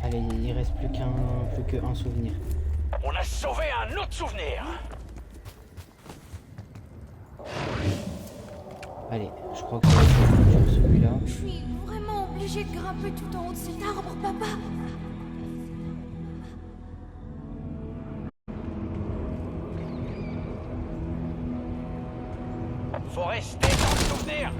Allez, il reste plus qu'un souvenir. On a sauvé un autre souvenir! Allez, je crois que ça va être dur celui-là. Je suis vraiment obligée de grimper tout en haut de cet arbre, papa. Faut rester dans le souvenir!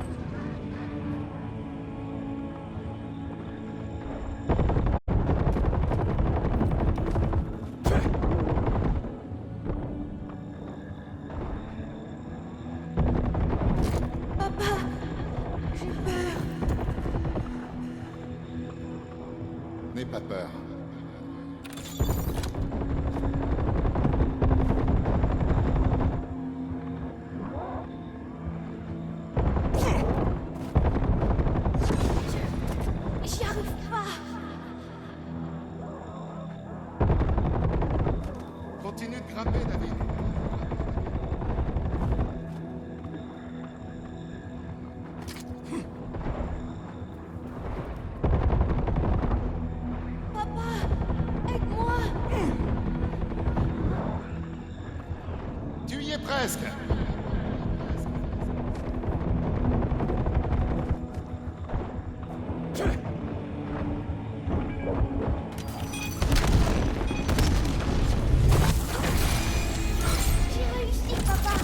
Papa, j'ai peur. N'aie pas peur. J'y arrive pas. Continue de grimper, David. Papa, aide-moi. Tu y es presque. J'ai réussi, papa.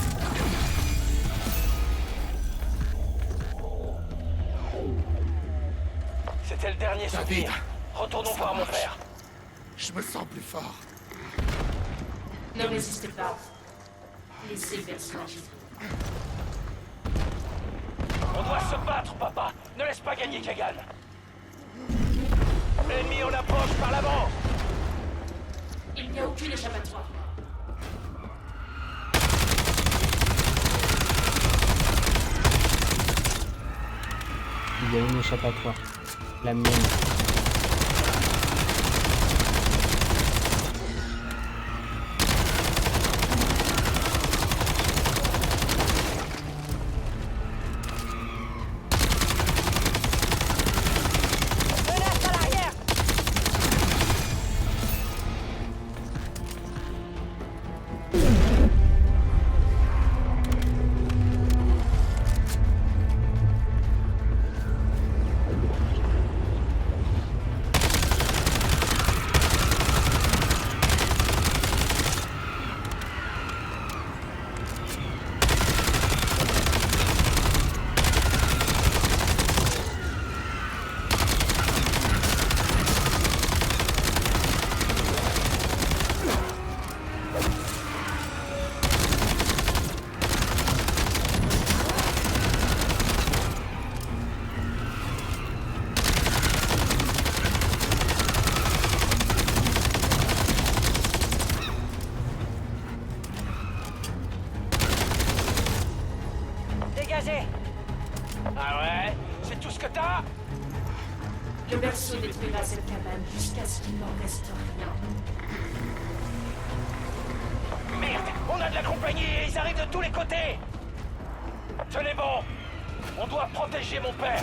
C'était le dernier David, souvenir. Retournons voir mon père. Je me sens plus fort. Ne résistez pas. Laissez le personnage. On doit se battre, papa. Ne laisse pas gagner Kagan. L'ennemi, on approche par l'avant. Il n'y a aucune échappatoire. Il y a une échappatoire. La mienne. Menace à l'arrière. quoi? Le berceau détruira cette cabane jusqu'à ce qu'il n'en reste rien. Merde, on a de la compagnie et ils arrivent de tous les côtés. Tenez bon, on doit protéger mon père.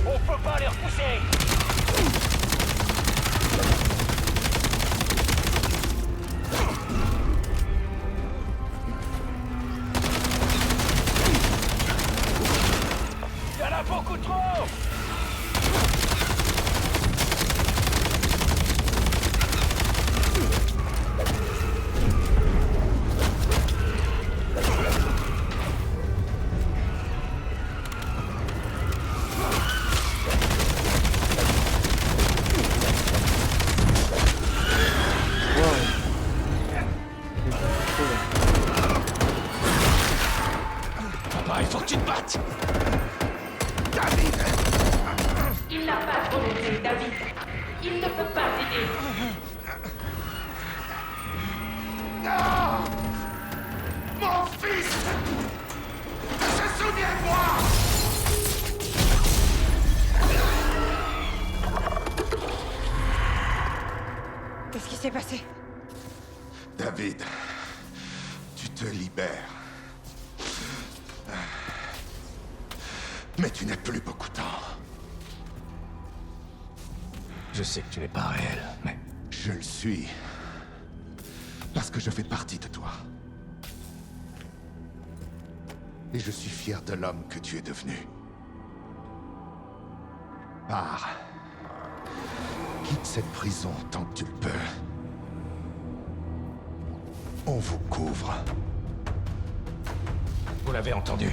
On peut pas les repousser. Il y en a beaucoup trop. Papa, il faut que tu te battes. David! Il n'a pas de volonté, David. Il ne peut pas t'aider. Non! Mon fils! Se souvient de moi! Qu'est-ce qui s'est passé? David, tu te libères. Mais tu n'as plus beaucoup de temps. Je sais que tu n'es pas réel, mais... Je le suis. Parce que je fais partie de toi. Et je suis fier de l'homme que tu es devenu. Pars. Quitte cette prison tant que tu le peux. On vous couvre. Vous l'avez entendu.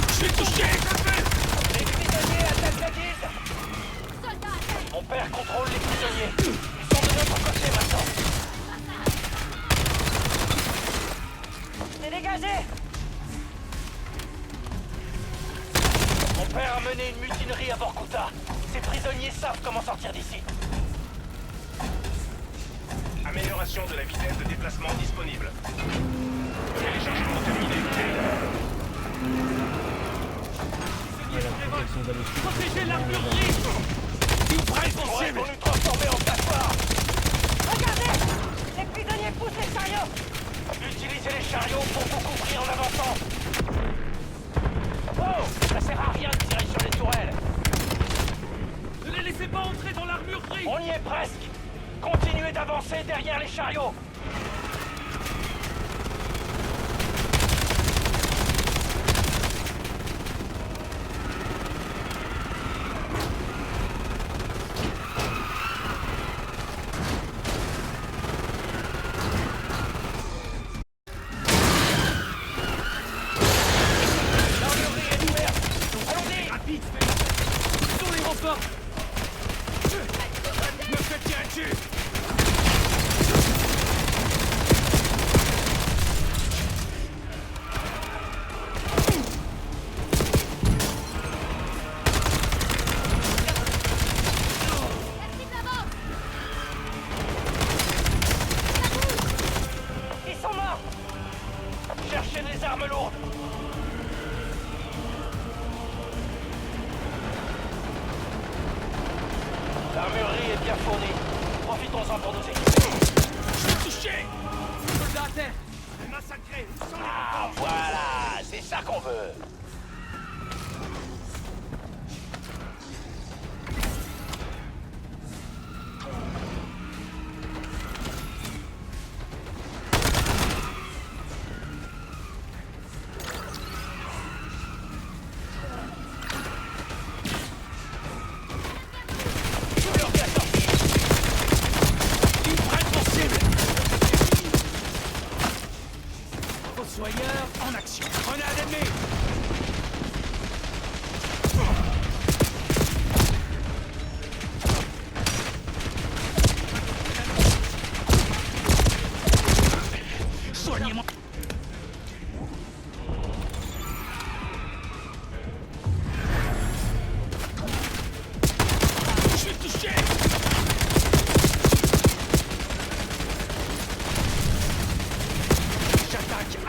Je suis touché. Les prisonniers attaquent la guilde. Mon père contrôle les prisonniers. Ils sont de notre côté maintenant. C'est dégagé. Mon père a mené une mutinerie à Vorkuta. Ces prisonniers savent comment sortir d'ici. Amélioration de la vitesse de déplacement disponible. Téléchargement terminé. Protégez l'armurerie. Ils prennent possible. Pour nous transformer en plateforme. Regardez. Les prisonniers poussent les chariots. Utilisez les chariots pour vous couvrir en avançant. Oh, ça sert à rien de tirer sur les tourelles. Ne les laissez pas entrer dans l'armurerie. On y est presque. Continuez d'avancer derrière les chariots. Me faites tirer dessus. Ils sont morts. Cherchez des armes lourdes. L'armurerie est bien fournie. Profitons-en pour nous équiper. Je suis touché. Soldat à terre. Massacré. Ah, voilà. C'est ça qu'on veut. Soyeur en action. Grenade ennemie.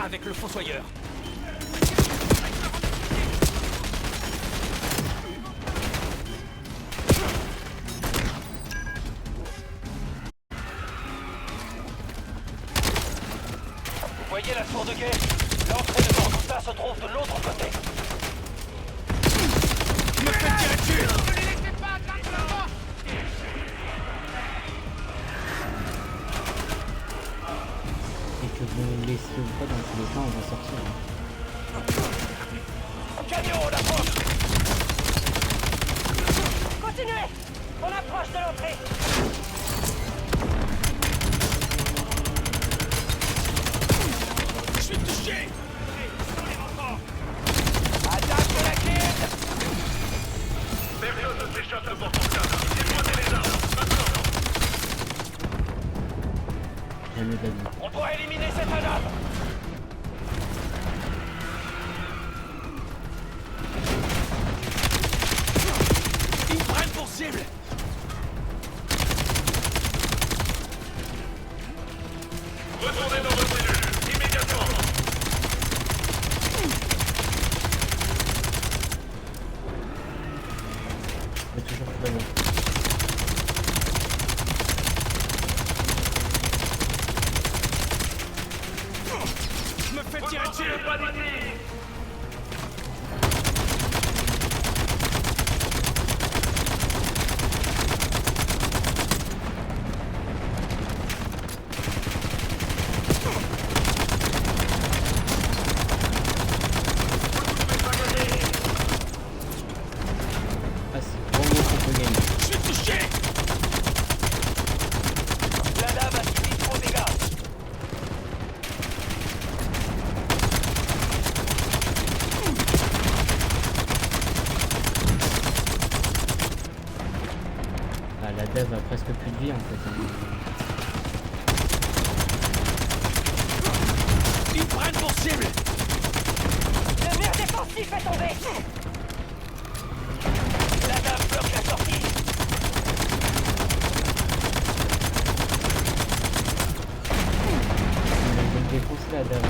avec le fossoyeur. Vous voyez la tour de guet? L'entrée de Gorgusta se trouve de l'autre côté. Je me fais tirer dessus! Ne les laissez pas atteindre là-bas! Et que vous me laissiez ou pas, dans tous les cas, on va sortir. Camion, on approche! Continuez! On approche de l'entrée! Je suis touché! Attaque de la guilde! Personne ne s'échappe de votre cadre. Dépointez les armes. Maintenant. Jamais d'avis. On doit éliminer cette madame! Ils prennent pour cible! Retournez dans votre cellule. Immédiatement. Je vais toujours plus l'avoir. Je me fais tirer dessus! Ah, c'est vraiment qu'on peut gagner. Je suis touché! La lame a subi trop de dégâts! Ah, la dev a presque plus de vie en fait. Ils prennent pour cible! Le mur défensif est tombé! La dame bloque la sortie! On va défoncer la dev.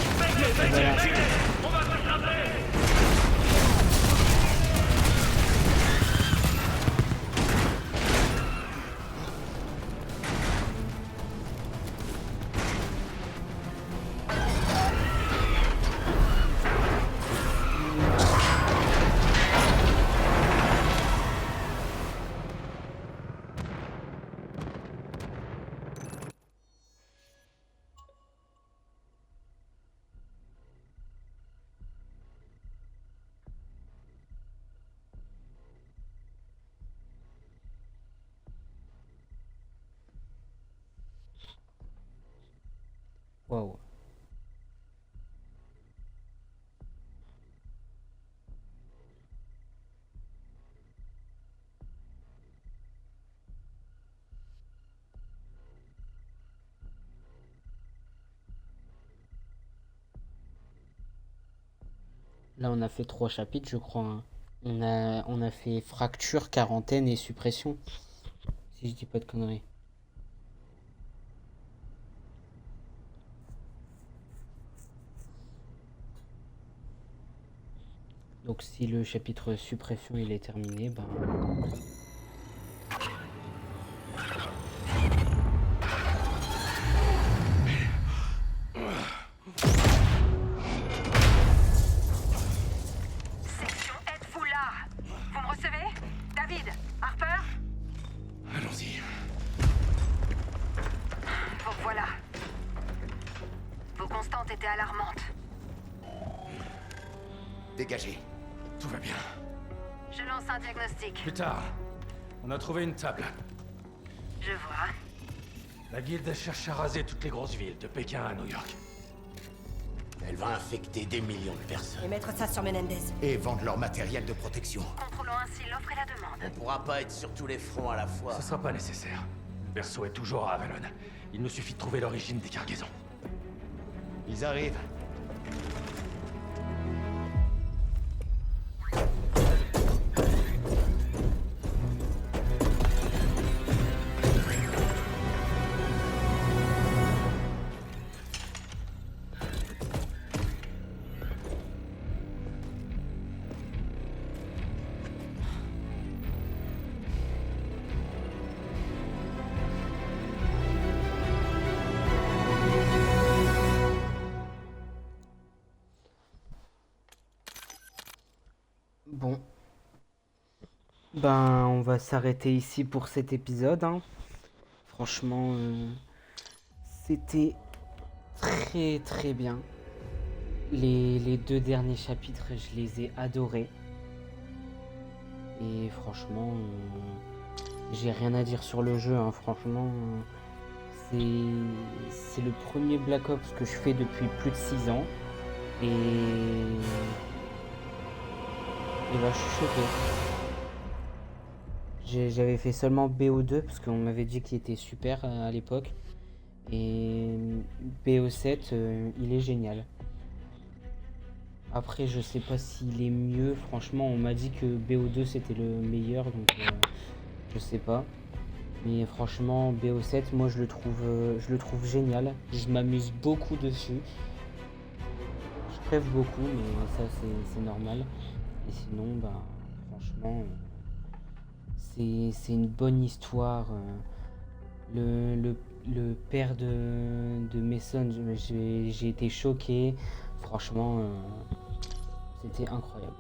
Voilà. On va se charger. Waouh. Là, on a fait 3 chapitres, je crois. Hein. On a fait fracture, quarantaine et suppression. Si je dis pas de conneries. Donc si le chapitre suppression il est terminé, ben... Section, êtes-vous là? Vous me recevez? David? Harper? Allons-y. Vous voilà. Vos constantes étaient alarmantes. Dégagez. Tout va bien. Je lance un diagnostic. Plus tard, on a trouvé une table. Je vois. La guilde cherche à raser toutes les grosses villes, de Pékin à New York. Elle va infecter des millions de personnes. Et mettre ça sur Menendez. Et vendre leur matériel de protection. Contrôlons ainsi l'offre et la demande. On pourra pas être sur tous les fronts à la fois. Ce sera pas nécessaire. Le berceau est toujours à Avalon. Il nous suffit de trouver l'origine des cargaisons. Ils arrivent. Ben, on va s'arrêter ici pour cet épisode, hein. Franchement, c'était très très bien. Les 2 derniers chapitres, je les ai adorés. Et franchement, j'ai rien à dire sur le jeu, hein. Franchement, c'est le premier Black Ops que je fais depuis plus de 6 ans. Et ben, je suis choqué. J'avais fait seulement BO2 parce qu'on m'avait dit qu'il était super à l'époque. Et BO7, il est génial. Après, je sais pas s'il est mieux. Franchement, on m'a dit que BO2 c'était le meilleur, donc je sais pas. Mais franchement, BO7, moi je le trouve génial. Je m'amuse beaucoup dessus. Je crève beaucoup, mais ça c'est normal. Et sinon, bah franchement, c'est une bonne histoire. Le père de Mason, j'ai été choqué. Franchement, c'était incroyable.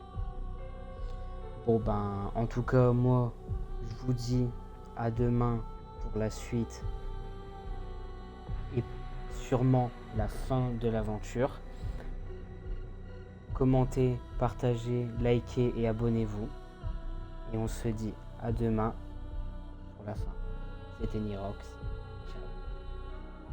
Bon ben, en tout cas, moi, je vous dis à demain pour la suite et sûrement la fin de l'aventure. Commentez, partagez, likez et abonnez-vous. Et on se dit à demain pour la fin. C'était Nirox.